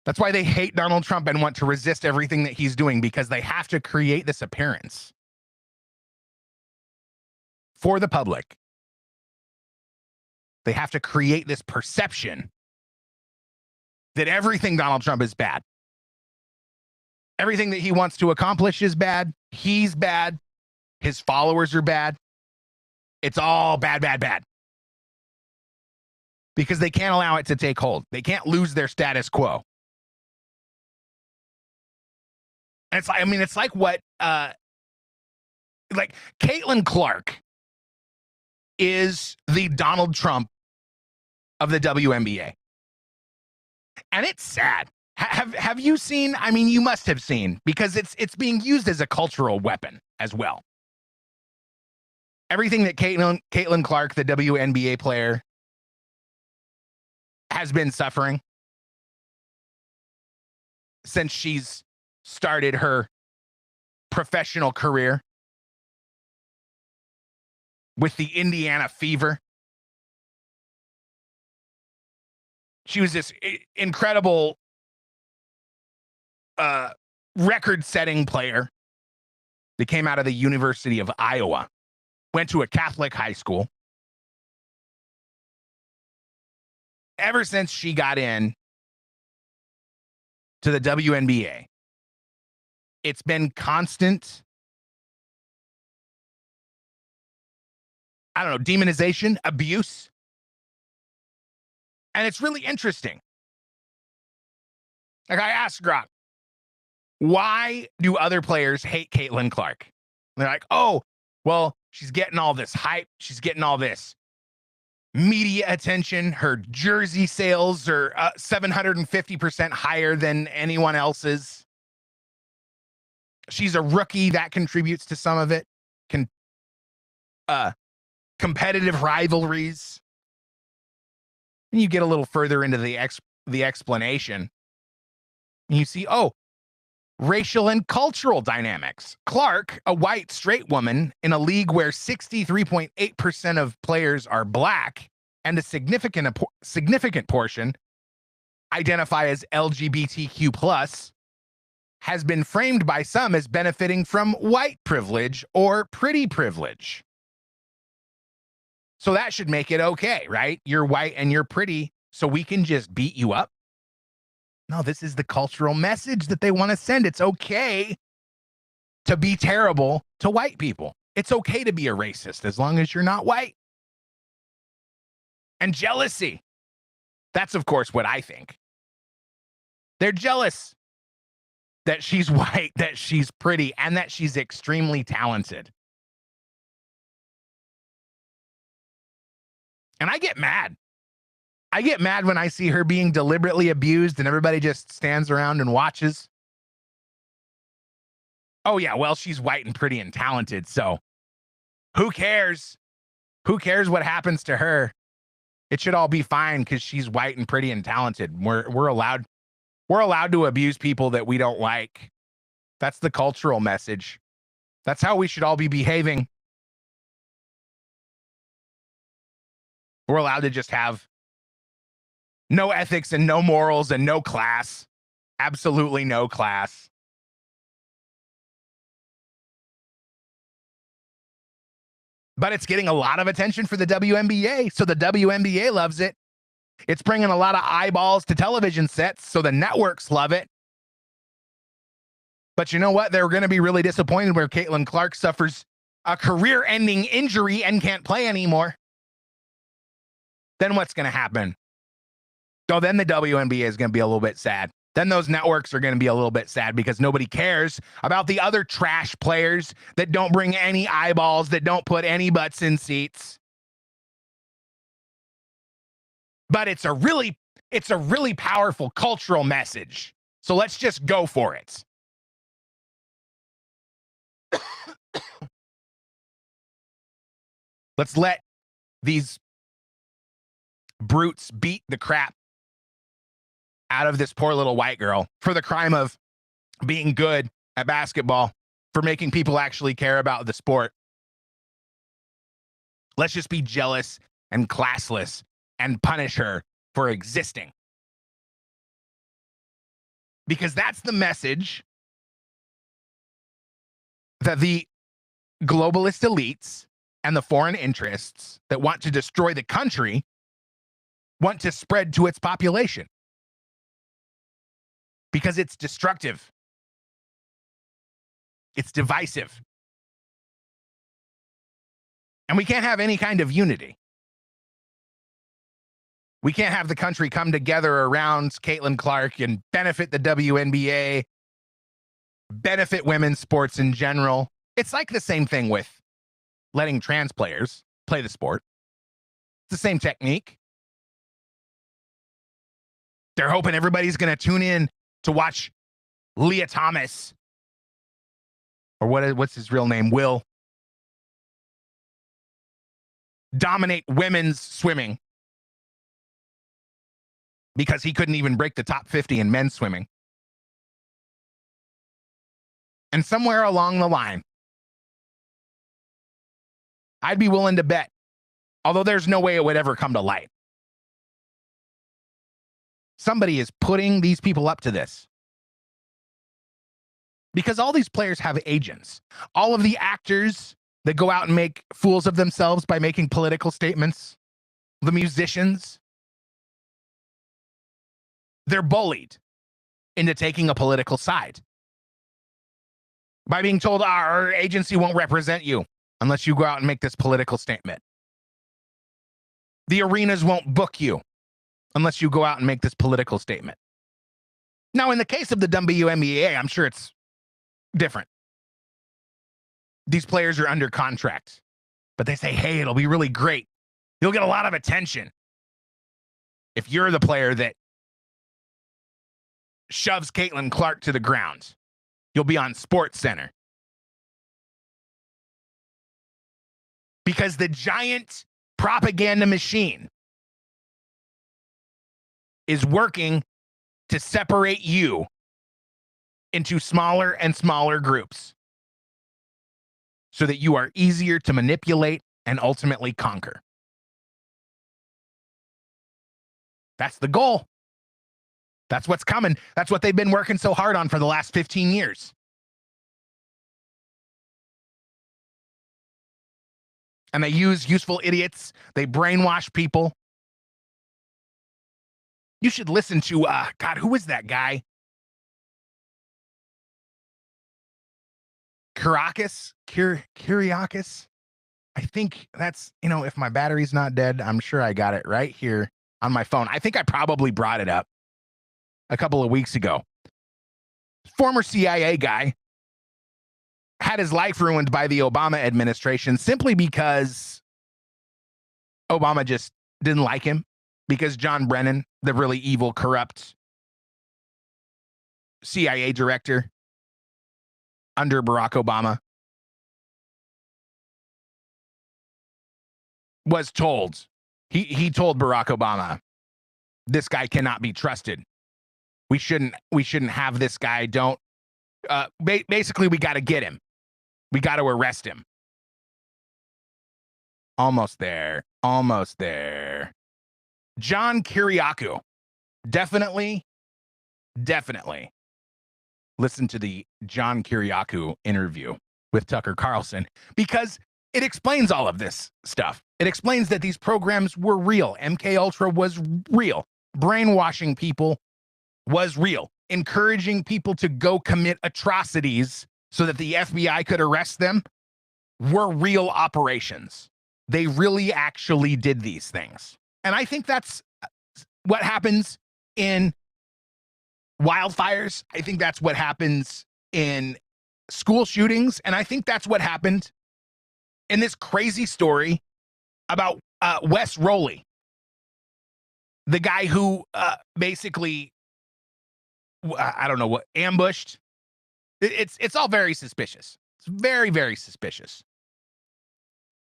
[SPEAKER 2] That's why they hate Donald Trump and want to resist everything that he's doing, because they have to create this appearance for the public. They have to create this perception that everything Donald Trump is bad. Everything that he wants to accomplish is bad. He's bad. His followers are bad. It's all bad, bad, bad. Because they can't allow it to take hold. They can't lose their status quo. And it's like, I mean, it's like what, like Caitlin Clark is the Donald Trump of the WNBA. And it's sad. Have you seen? I mean, you must have seen, because it's being used as a cultural weapon as well. Everything that Caitlin Clark, the WNBA player, has been suffering since she's started her professional career with the Indiana Fever. She was this incredible record-setting player that came out of the University of Iowa, went to a Catholic high school. Ever since she got in to the WNBA, it's been constant, I don't know, demonization, abuse. And it's really interesting. Like, I asked Grok, why do other players hate Caitlin Clark? And they're like, oh, well, she's getting all this hype. She's getting all this media attention. Her jersey sales are 750% higher than anyone else's. She's a rookie. That contributes to some of it. Competitive rivalries. And you get a little further into the explanation, and you see, oh, racial and cultural dynamics. Clark, a white straight woman in a league where 63.8% of players are black and a significant portion identify as LGBTQ+, has been framed by some as benefiting from white privilege or pretty privilege. So that should make it okay, right? You're white and you're pretty, so we can just beat you up. No, this is the cultural message that they want to send. It's okay to be terrible to white people. It's okay to be a racist as long as you're not white. And jealousy. That's, of course, what I think. They're jealous that she's white, that she's pretty, and that she's extremely talented. And I get mad. I get mad when I see her being deliberately abused and everybody just stands around and watches. Oh, yeah, well, she's white and pretty and talented, so who cares? Who cares what happens to her? It should all be fine because she's white and pretty and talented. We're allowed to abuse people that we don't like. That's the cultural message. That's how we should all be behaving. We're allowed to just have no ethics and no morals and no class. Absolutely no class. But it's getting a lot of attention for the WNBA, so the WNBA loves it. It's bringing a lot of eyeballs to television sets, so the networks love it. But you know what? They're going to be really disappointed where Caitlin Clark suffers a career-ending injury and can't play anymore. Then what's going to happen? So then the WNBA is going to be a little bit sad. Then those networks are going to be a little bit sad because nobody cares about the other trash players that don't bring any eyeballs, that don't put any butts in seats. But it's a really powerful cultural message. So let's just go for it. Let's let these brutes beat the crap out of this poor little white girl for the crime of being good at basketball, for making people actually care about the sport. Let's just be jealous and classless and punish her for existing. Because that's the message that the globalist elites and the foreign interests that want to destroy the country want to spread to its population. Because it's destructive. It's divisive. And we can't have any kind of unity. We can't have the country come together around Caitlin Clark and benefit the WNBA, benefit women's sports in general. It's like the same thing with letting trans players play the sport. It's the same technique. They're hoping everybody's going to tune in to watch Leah Thomas, or what's his real name, Will, dominate women's swimming because he couldn't even break the top 50 in men's swimming. And somewhere along the line, I'd be willing to bet, although there's no way it would ever come to light, somebody is putting these people up to this. Because all these players have agents. All of the actors that go out and make fools of themselves by making political statements, the musicians, they're bullied into taking a political side by being told our agency won't represent you unless you go out and make this political statement. The arenas won't book you unless you go out and make this political statement. Now, in the case of the WNBA, I'm sure it's different. These players are under contract, but they say, hey, it'll be really great. You'll get a lot of attention if you're the player that shoves Caitlin Clark to the ground. You'll be on Sports Center. Because the giant propaganda machine is working to separate you into smaller and smaller groups so that you are easier to manipulate and ultimately conquer. That's the goal. That's what's coming. That's what they've been working so hard on for the last 15 years. And they use useful idiots. They brainwash people. You should listen to, God, who was that guy? Kyriakis? I think that's, if my battery's not dead, I'm sure I got it right here on my phone. I think I probably brought it up a couple of weeks ago. Former CIA guy had his life ruined by the Obama administration simply because Obama just didn't like him, because John Brennan, the really evil, corrupt CIA director under Barack Obama, was told, he told Barack Obama, this guy cannot be trusted. We shouldn't have this guy. Basically, we got to get him. We got to arrest him. Almost there. John Kiriakou. Definitely listen to the John Kiriakou interview with Tucker Carlson, because it explains all of this stuff. It explains that these programs were real. MK Ultra was real. Brainwashing people was real. Encouraging people to go commit atrocities so that the FBI could arrest them were real operations. They really actually did these things. And I think that's what happens in wildfires. I think that's what happens in school shootings. And I think that's what happened in this crazy story about Wes Rowley, the guy who basically, I don't know what, ambushed. It's all very suspicious. It's very, very suspicious.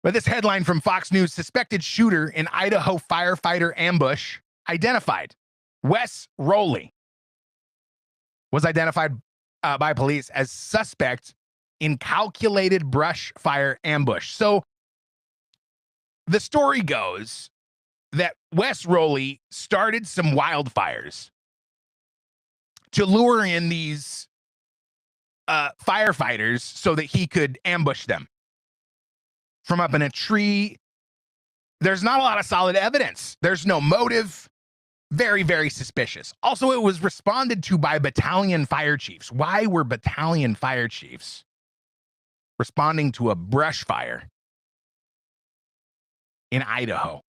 [SPEAKER 2] But this headline from Fox News: suspected shooter in Idaho firefighter ambush identified. Wes Rowley was identified by police as suspect in calculated brush fire ambush. So the story goes that Wes Rowley started some wildfires to lure in these firefighters so that he could ambush them from up in a tree. There's not a lot of solid evidence. There's no motive. Very, very suspicious. Also, it was responded to by battalion fire chiefs. Why were battalion fire chiefs responding to a brush fire in Idaho?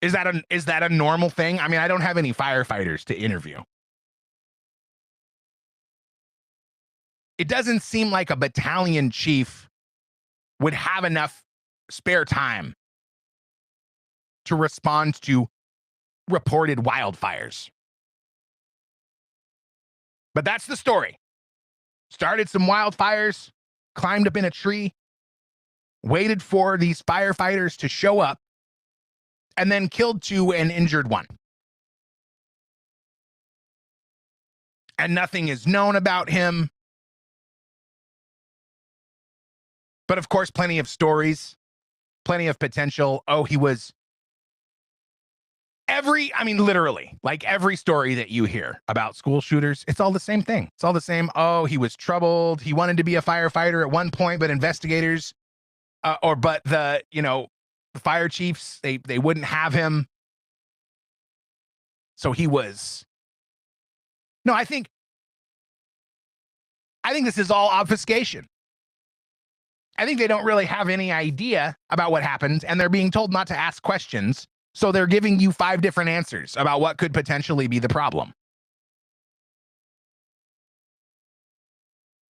[SPEAKER 2] Is that a normal thing? I mean, I don't have any firefighters to interview. It doesn't seem like a battalion chief would have enough spare time to respond to reported wildfires. But that's the story. Started some wildfires, climbed up in a tree, waited for these firefighters to show up, and then killed 2 and injured 1. And nothing is known about him. But of course, plenty of stories, plenty of potential. Oh, he was literally, like every story that you hear about school shooters, it's all the same thing. It's all the same. Oh, he was troubled. He wanted to be a firefighter at one point, but investigators, the fire chiefs, they wouldn't have him. So he was. No, I think this is all obfuscation. I think they don't really have any idea about what happened, and they're being told not to ask questions. So they're giving you 5 different answers about what could potentially be the problem.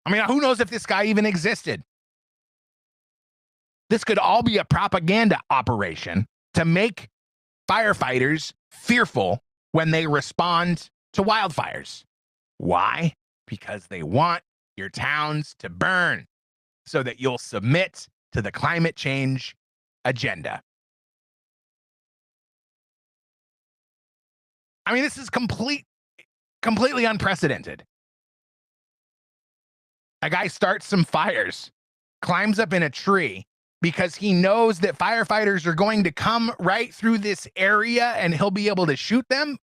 [SPEAKER 2] I mean, who knows if this guy even existed? This could all be a propaganda operation to make firefighters fearful when they respond to wildfires. Why? Because they want your towns to burn so that you'll submit to the climate change agenda. I mean, this is completely unprecedented. A guy starts some fires, climbs up in a tree because he knows that firefighters are going to come right through this area and he'll be able to shoot them.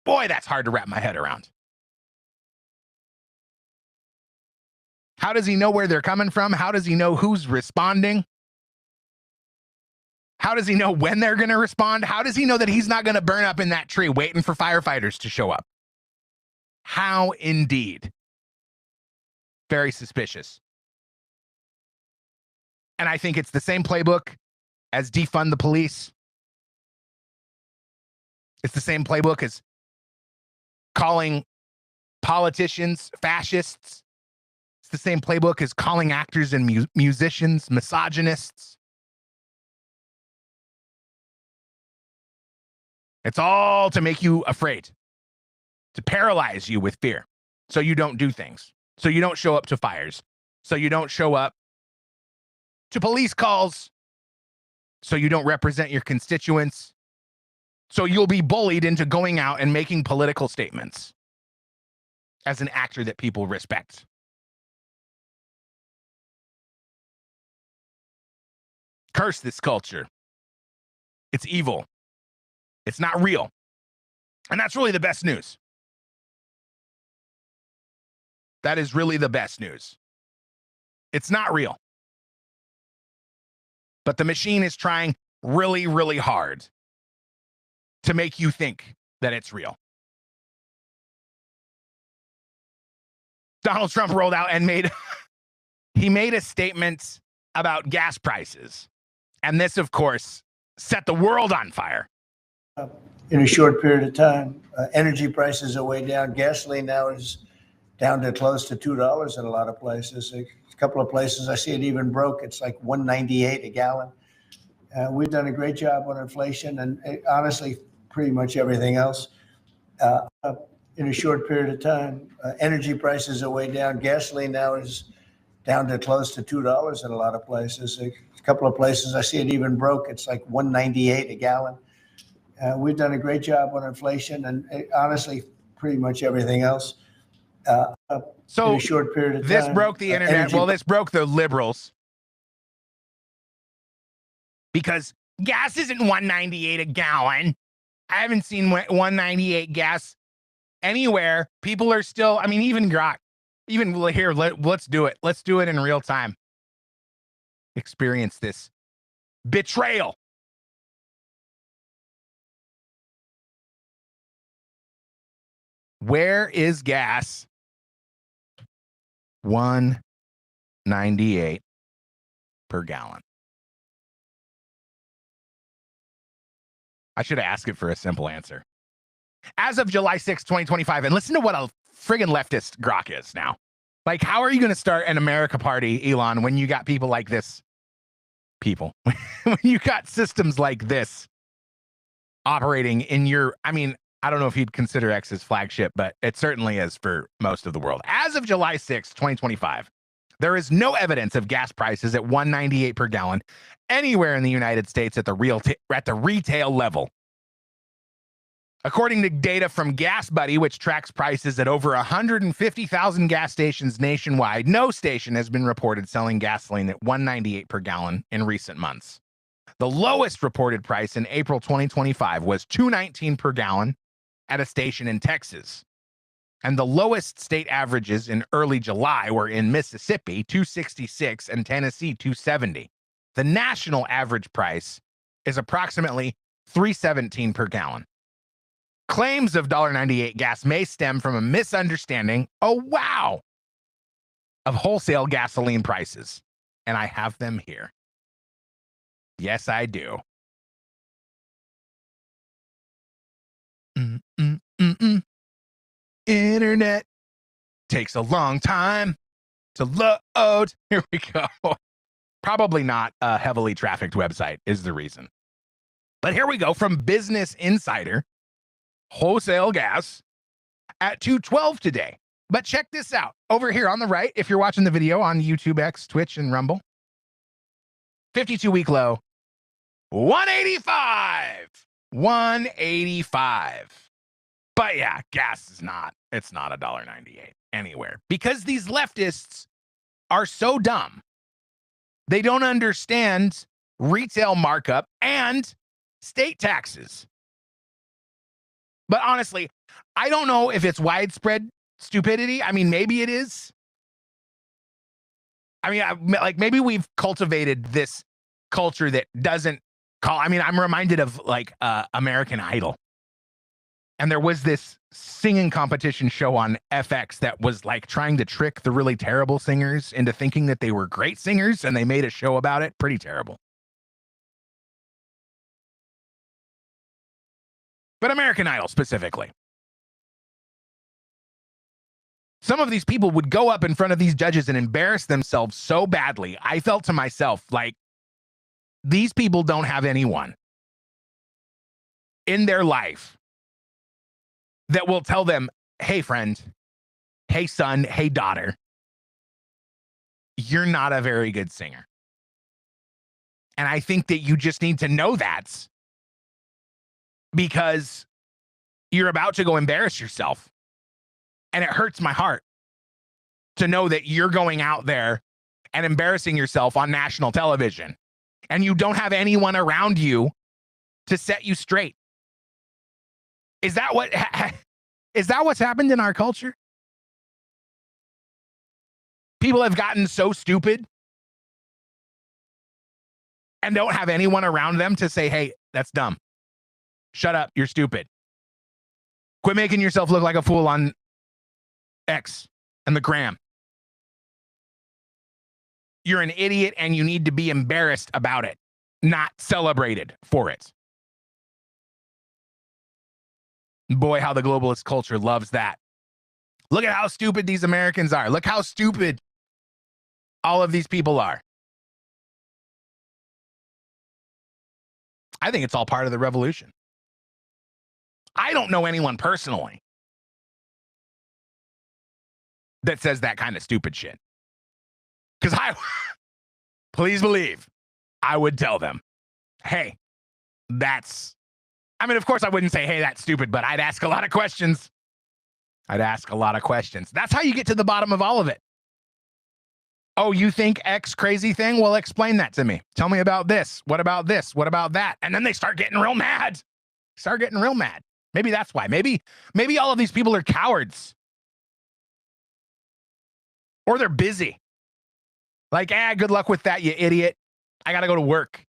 [SPEAKER 2] Boy, that's hard to wrap my head around. How does he know where they're coming from? How does he know who's responding? How does he know when they're going to respond? How does he know that he's not going to burn up in that tree waiting for firefighters to show up? How indeed? Very suspicious. And I think it's the same playbook as defund the police. It's the same playbook as calling politicians fascists. It's the same playbook as calling actors and musicians misogynists. It's all to make you afraid, to paralyze you with fear, so you don't do things, so you don't show up to fires, so you don't show up to police calls, so you don't represent your constituents, so you'll be bullied into going out and making political statements as an actor that people respect. Curse this culture. It's evil. It's not real. And that's really the best news. That is really the best news. It's not real. But the machine is trying really, really hard to make you think that it's real. Donald Trump rolled out and made a statement about gas prices. And this, of course, set the world on fire.
[SPEAKER 4] In a short period of time. Energy prices are way down. Gasoline now is down to close to $2 in a lot of places. A couple of places I see it even broke. It's like $1.98 a gallon. We've done a great job on inflation and honestly, pretty much everything else. In a short period of time, energy prices are way down. Gasoline now is down to close to $2 in a lot of places. A couple of places I see it even broke. It's like $1.98 a gallon. We've done a great job on inflation and honestly, pretty much everything else.
[SPEAKER 2] So
[SPEAKER 4] in a short period of time.
[SPEAKER 2] This broke the internet. Well, this broke the liberals. Because gas isn't $1.98 a gallon. I haven't seen $1.98 gas anywhere. People are still, I mean, even Grok, even here, let's do it. Let's do it in real time. Experience this betrayal. Where is gas? $1.98 per gallon. I should have asked it for a simple answer. As of July 6, 2025, and listen to what a friggin' leftist Grok is now. Like, how are you going to start an America party, Elon, when you got people like this? People. When you got systems like this operating in your, I mean, I don't know if you'd consider X as flagship, but it certainly is for most of the world. As of July 6, 2025, there is no evidence of gas prices at $1.98 per gallon anywhere in the United States at the retail level. According to data from Gas Buddy, which tracks prices at over 150,000 gas stations nationwide, no station has been reported selling gasoline at $1.98 per gallon in recent months. The lowest reported price in April 2025 was $2.19 per gallon at a station in Texas. And the lowest state averages in early July were in Mississippi, $2.66, and Tennessee, $2.70. The national average price is approximately $3.17 per gallon. Claims of $1.98 gas may stem from a misunderstanding, of wholesale gasoline prices. And I have them here. Yes, I do. Internet takes a long time to load. Here we go. Probably not a heavily trafficked website is the reason. But here we go from Business Insider. Wholesale gas at $2.12 today. But check this out. Over here on the right, if you're watching the video on YouTube, X, Twitch, and Rumble, 52-week low, $1.85. $1.85. But yeah, gas is not, it's not $1.98 anywhere. Because these leftists are so dumb. They don't understand retail markup and state taxes. But honestly, I don't know if it's widespread stupidity. I mean, maybe it is. I mean, like maybe we've cultivated this culture that doesn't call. I mean, I'm reminded of like American Idol. And there was this singing competition show on FX that was like trying to trick the really terrible singers into thinking that they were great singers, and they made a show about it. Pretty terrible. But American Idol specifically. Some of these people would go up in front of these judges and embarrass themselves so badly. I felt to myself like these people don't have anyone in their life that will tell them, hey, friend, hey, son, hey, daughter, you're not a very good singer. And I think that you just need to know that. Because you're about to go embarrass yourself. And it hurts my heart to know that you're going out there and embarrassing yourself on national television. And you don't have anyone around you to set you straight. Is that what's happened in our culture? People have gotten so stupid and don't have anyone around them to say, hey, that's dumb. Shut up, you're stupid. Quit making yourself look like a fool on X and the gram. You're an idiot and you need to be embarrassed about it. not celebrated for it. Boy, how the globalist culture loves that. Look at how stupid these Americans are. Look how stupid all of these people are. I think it's all part of the revolution. I don't know anyone personally that says that kind of stupid shit. Because please believe, I would tell them, hey, of course I wouldn't say, hey, that's stupid, but I'd ask a lot of questions. That's how you get to the bottom of all of it. Oh, you think X crazy thing? Well, explain that to me. Tell me about this. What about this? What about that? And then they start getting real mad. Maybe that's why. Maybe all of these people are cowards. Or they're busy. Like, good luck with that, you idiot. I got to go to work.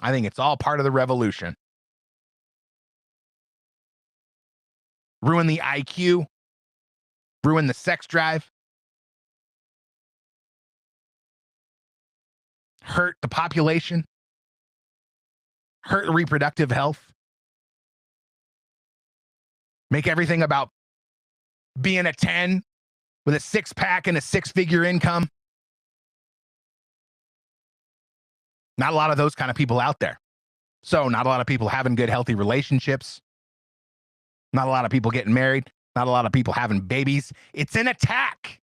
[SPEAKER 2] I think it's all part of the revolution. Ruin the IQ. Ruin the sex drive. Hurt the population. Hurt reproductive health. Make everything about being a 10 with a six-pack and a six-figure income. Not a lot of those kind of people out there. So not a lot of people having good, healthy relationships. Not a lot of people getting married. Not a lot of people having babies. It's an attack.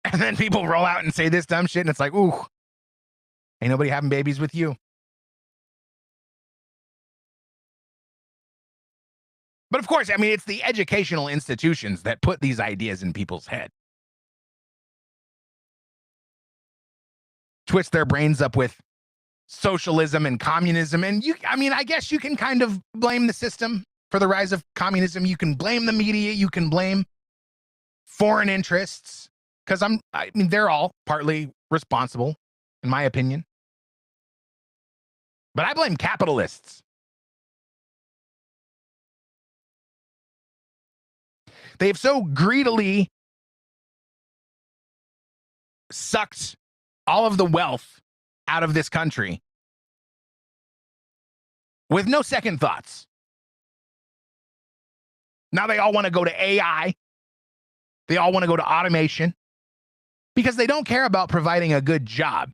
[SPEAKER 2] And then people roll out and say this dumb shit, and it's like, ooh, ain't nobody having babies with you. But of course, it's the educational institutions that put these ideas in people's head. Twist their brains up with socialism and communism. And I guess you can kind of blame the system for the rise of communism. You can blame the media. You can blame foreign interests. Because they're all partly responsible, in my opinion. But I blame capitalists. They've so greedily sucked all of the wealth out of this country with no second thoughts. Now they all want to go to AI. They all want to go to automation because they don't care about providing a good job.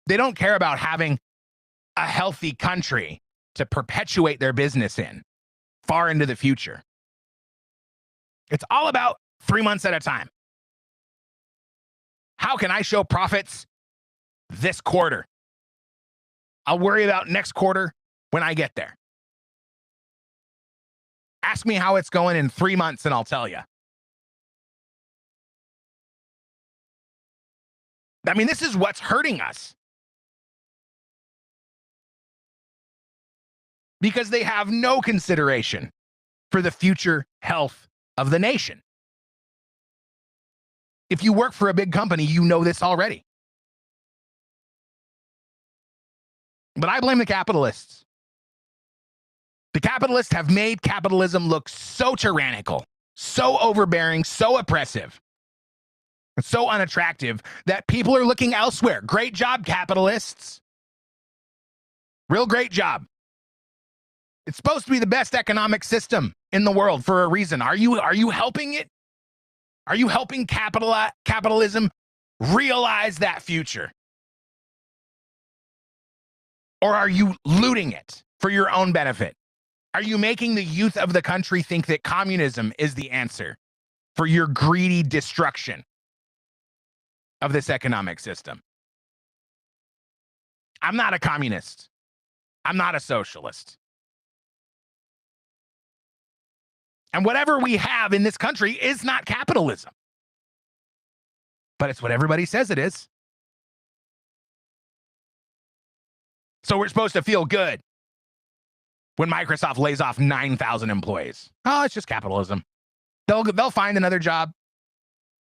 [SPEAKER 2] They don't care about having a healthy country to perpetuate their business in far into the future. It's all about 3 months at a time. How can I show profits this quarter? I'll worry about next quarter when I get there. Ask me how it's going in 3 months and I'll tell you. This is what's hurting us. Because they have no consideration for the future health of the nation. If you work for a big company, you know this already. But I blame the capitalists. The capitalists have made capitalism look so tyrannical, so overbearing, so oppressive, and so unattractive that people are looking elsewhere. Great job, capitalists. Real great job. It's supposed to be the best economic system in the world for a reason. Are you helping it? Are you helping capitalism realize that future? Or are you looting it for your own benefit? Are you making the youth of the country think that communism is the answer for your greedy destruction of this economic system? I'm not a communist. I'm not a socialist. And whatever we have in this country is not capitalism. But it's what everybody says it is. So we're supposed to feel good when Microsoft lays off 9,000 employees. Oh, it's just capitalism. They'll find another job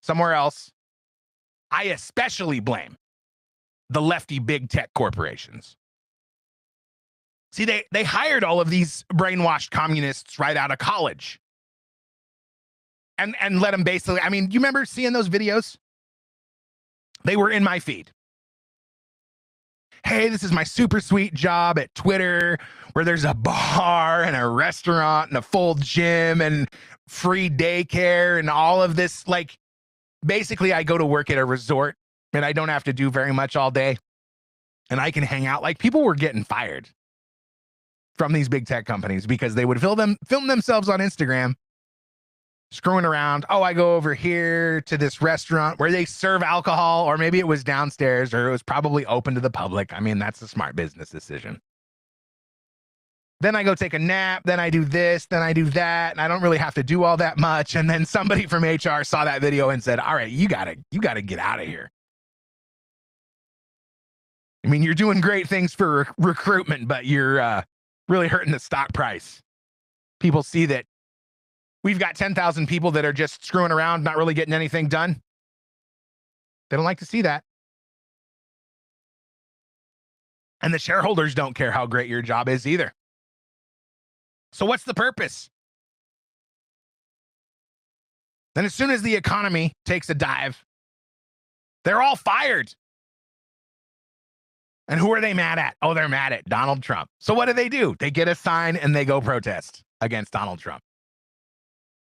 [SPEAKER 2] somewhere else. I especially blame the lefty big tech corporations. See, they hired all of these brainwashed communists right out of college. and let them basically, I mean, you remember seeing those videos? They were in my feed. Hey, this is my super sweet job at Twitter where there's a bar and a restaurant and a full gym and free daycare and all of this. Like, basically, I go to work at a resort and I don't have to do very much all day and I can hang out. Like, people were getting fired from these big tech companies because they would film themselves on Instagram screwing around. Oh, I go over here to this restaurant where they serve alcohol, or maybe it was downstairs, or it was probably open to the public. I mean, that's a smart business decision. Then I go take a nap, then I do this, then I do that, and I don't really have to do all that much. And then somebody from HR saw that video and said, all right, you gotta get out of here. I mean, you're doing great things for recruitment, but you're really hurting the stock price. People see that we've got 10,000 people that are just screwing around, not really getting anything done. They don't like to see that. And the shareholders don't care how great your job is either. So what's the purpose? Then as soon as the economy takes a dive, they're all fired. And who are they mad at? Oh, they're mad at Donald Trump. So what do? They get a sign and they go protest against Donald Trump.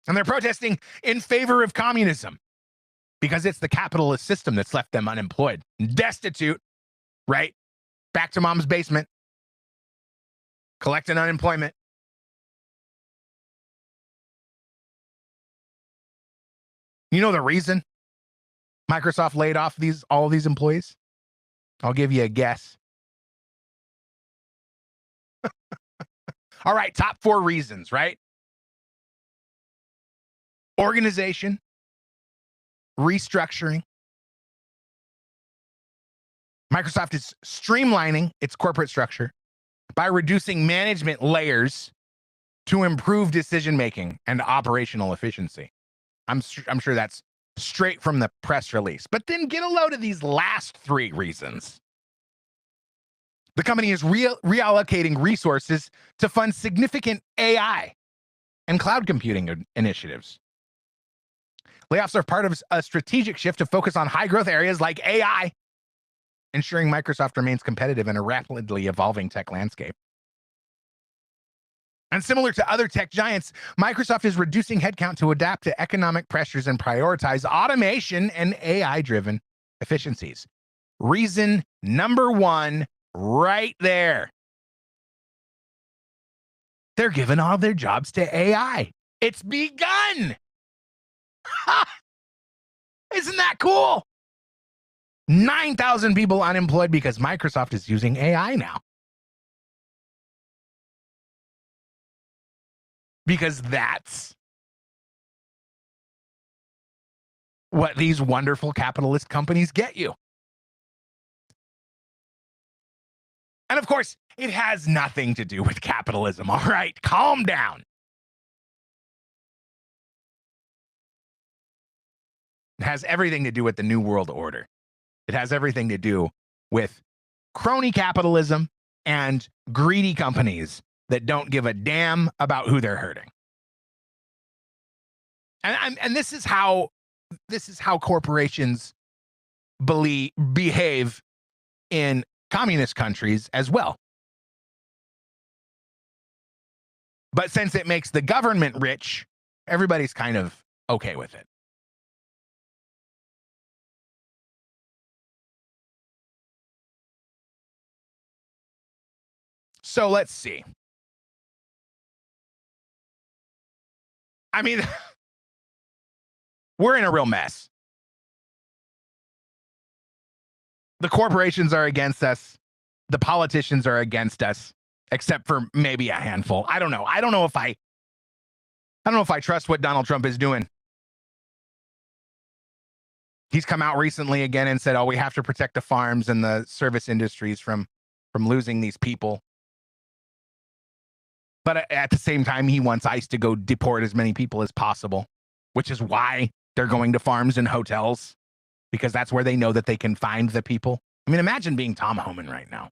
[SPEAKER 2] And they're protesting in favor of communism because it's the capitalist system that's left them unemployed, destitute, right? Back to mom's basement, collecting unemployment. You know the reason Microsoft laid off all of these employees? I'll give you a guess. All right, top 4 reasons, right? Organization, restructuring. Microsoft is streamlining its corporate structure by reducing management layers to improve decision-making and operational efficiency. I'm sure that's straight from the press release. But then get a load of these last 3 reasons. The company is reallocating resources to fund significant AI and cloud computing initiatives. Layoffs are part of a strategic shift to focus on high-growth areas like AI, ensuring Microsoft remains competitive in a rapidly evolving tech landscape. And similar to other tech giants, Microsoft is reducing headcount to adapt to economic pressures and prioritize automation and AI-driven efficiencies. Reason number 1, right there. They're giving all their jobs to AI. It's begun. Isn't that cool? 9,000 people unemployed because Microsoft is using AI now. Because that's what these wonderful capitalist companies get you. And of course, it has nothing to do with capitalism. All right, calm down. It has everything to do with the New World Order. It has everything to do with crony capitalism and greedy companies that don't give a damn about who they're hurting. And this is how corporations behave in communist countries as well. But since it makes the government rich, everybody's kind of okay with it. So let's see. I mean, we're in a real mess. The corporations are against us. The politicians are against us, except for maybe a handful. I don't know. I don't know if I trust what Donald Trump is doing. He's come out recently again and said, "Oh, we have to protect the farms and the service industries from losing these people." But at the same time, he wants ICE to go deport as many people as possible, which is why they're going to farms and hotels, because that's where they know that they can find the people. I mean, imagine being Tom Homan right now.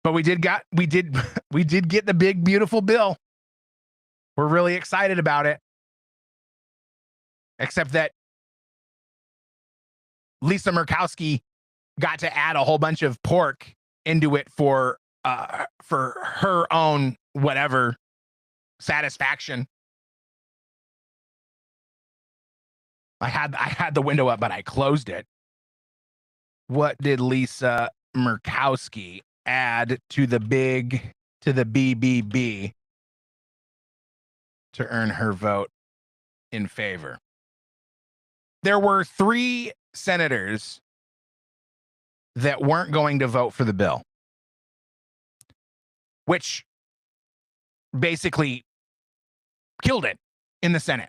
[SPEAKER 2] But we did get the big, beautiful bill We're really excited about it. Except that Lisa Murkowski got to add a whole bunch of pork into it for her own whatever satisfaction. I had the window up, but I closed it. What did Lisa Murkowski add to the BBB to earn her vote in favor? There were 3 senators that weren't going to vote for the bill, which basically killed it in the Senate.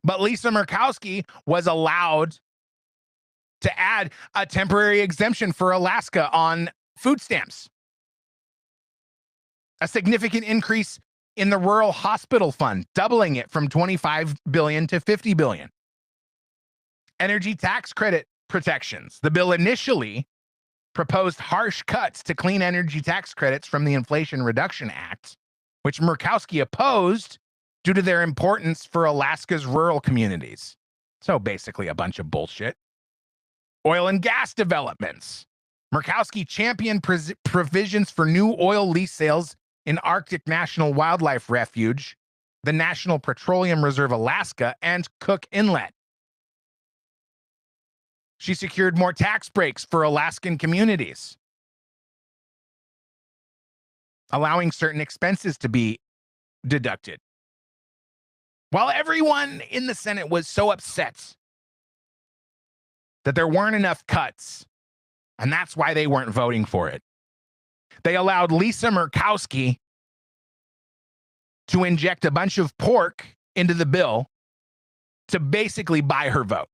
[SPEAKER 2] But Lisa Murkowski was allowed to add a temporary exemption for Alaska on food stamps, a significant increase in the Rural Hospital Fund, doubling it from $25 billion to $50 billion. Energy tax credit protections. The bill initially proposed harsh cuts to clean energy tax credits from the Inflation Reduction Act, which Murkowski opposed due to their importance for Alaska's rural communities. So basically a bunch of bullshit. Oil and gas developments. Murkowski championed provisions for new oil lease sales in Arctic National Wildlife Refuge, the National Petroleum Reserve Alaska, and Cook Inlet. She secured more tax breaks for Alaskan communities, allowing certain expenses to be deducted. While everyone in the Senate was so upset that there weren't enough cuts, and that's why they weren't voting for it, they allowed Lisa Murkowski to inject a bunch of pork into the bill to basically buy her vote.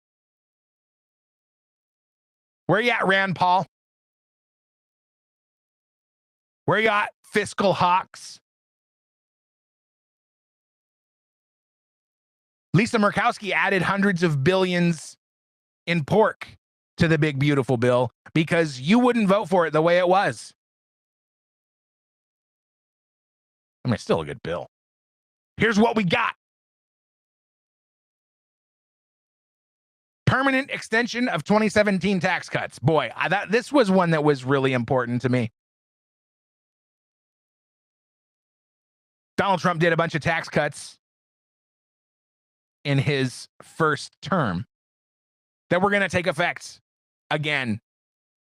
[SPEAKER 2] Where you at, Rand Paul? Where you at, fiscal hawks? Lisa Murkowski added hundreds of billions in pork to the big, beautiful bill because you wouldn't vote for it the way it was. I mean, it's still a good bill. Here's what we got. Permanent extension of 2017 tax cuts. Boy, this was one that was really important to me. Donald Trump did a bunch of tax cuts in his first term that were going to take effect again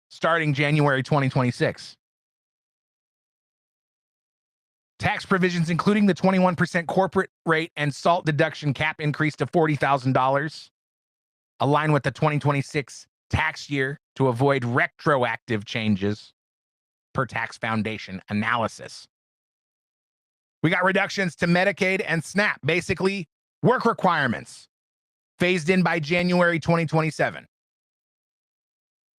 [SPEAKER 2] starting January 2026. Tax provisions, including the 21% corporate rate and SALT deduction cap increase to $40,000, align with the 2026 tax year to avoid retroactive changes per tax foundation analysis. We got reductions to Medicaid and SNAP, basically work requirements, phased in by January 2027.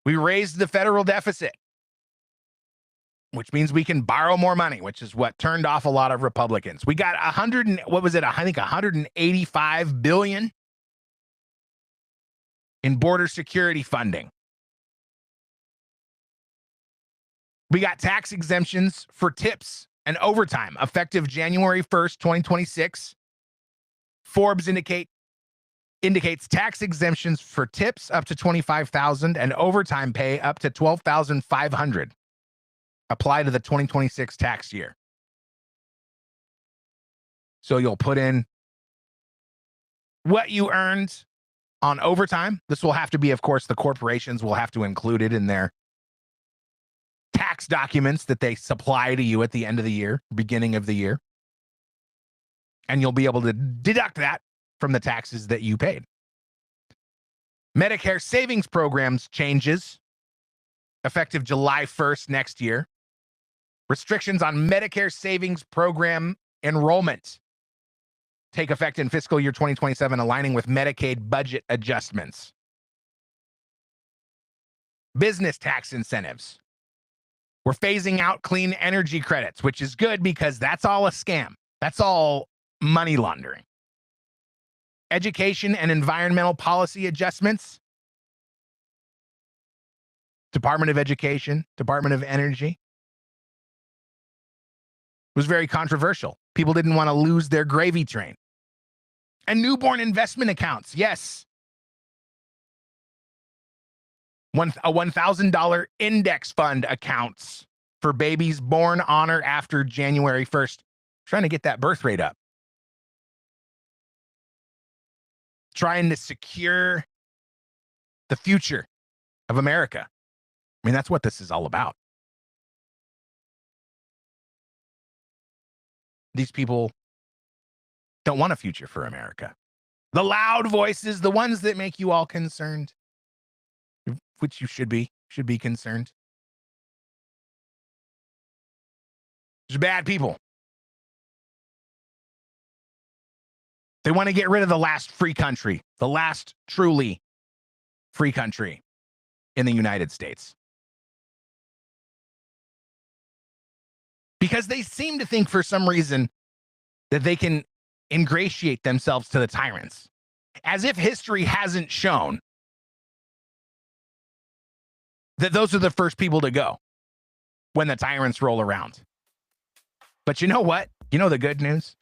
[SPEAKER 2] We raised the federal deficit, which means we can borrow more money, which is what turned off a lot of Republicans. We got $185 billion in border security funding. We got tax exemptions for tips and overtime effective January 1st, 2026. Forbes indicates tax exemptions for tips up to $25,000 and overtime pay up to $12,500 apply to the 2026 tax year. So you'll put in what you earned on overtime. This will have to be, of course, the corporations will have to include it in their tax documents that they supply to you at the end of the year, beginning of the year. And you'll be able to deduct that from the taxes that you paid. Medicare savings programs changes effective July 1st next year. Restrictions on Medicare savings program enrollment take effect in fiscal year 2027, aligning with Medicaid budget adjustments. Business tax incentives. We're phasing out clean energy credits, which is good because that's all a scam. That's all money laundering. Education and environmental policy adjustments. Department of Education, Department of Energy. It was very controversial. People didn't want to lose their gravy train. And newborn investment accounts, yes. A $1,000 index fund accounts for babies born on or after January 1st. Trying to get that birth rate up. Trying to secure the future of America. I mean, that's what this is all about. These people don't want a future for America. The loud voices, the ones that make you all concerned, which you should be concerned. There's bad people. They want to get rid of the last free country, the last truly free country in the United States. Because they seem to think for some reason that they can ingratiate themselves to the tyrants, as if history hasn't shown that those are the first people to go when the tyrants roll around. But you know what? You know the good news?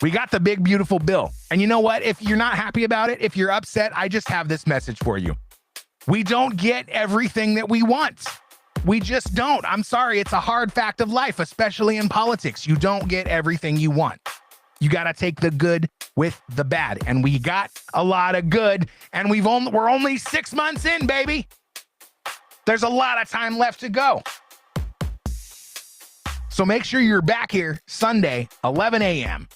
[SPEAKER 2] We got the big, beautiful bill. And you know what? If you're not happy about it, if you're upset, I just have this message for you. We don't get everything that we want. We just don't. I'm sorry. It's a hard fact of life, especially in politics. You don't get everything you want. You got to take the good with the bad. And we got a lot of good. And we're only 6 months in, baby. There's a lot of time left to go. So make sure you're back here Sunday, 11 a.m.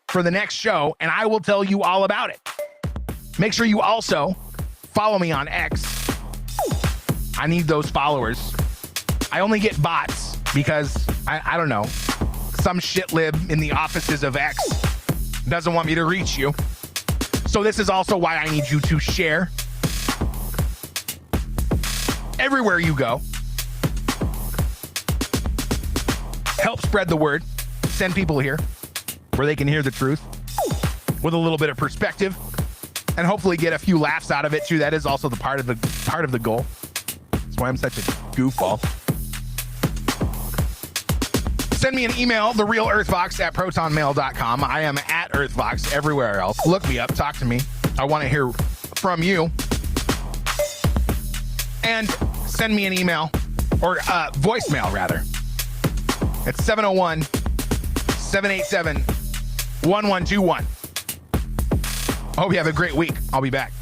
[SPEAKER 2] for the next show, and I will tell you all about it. Make sure you also follow me on X. I need those followers. I only get bots because, I don't know, some shitlib in the offices of X doesn't want me to reach you. So this is also why I need you to share everywhere you go. Help spread the word. Send people here where they can hear the truth with a little bit of perspective and hopefully get a few laughs out of it too. That is also the part of the goal. That's why I'm such a goofball. Send me an email, therealearthvox@protonmail.com. I am at earthvox everywhere else. Look me up, talk to me. I want to hear from you. And send me an email or voicemail rather. It's 701-787-1121. I hope you have a great week. I'll be back.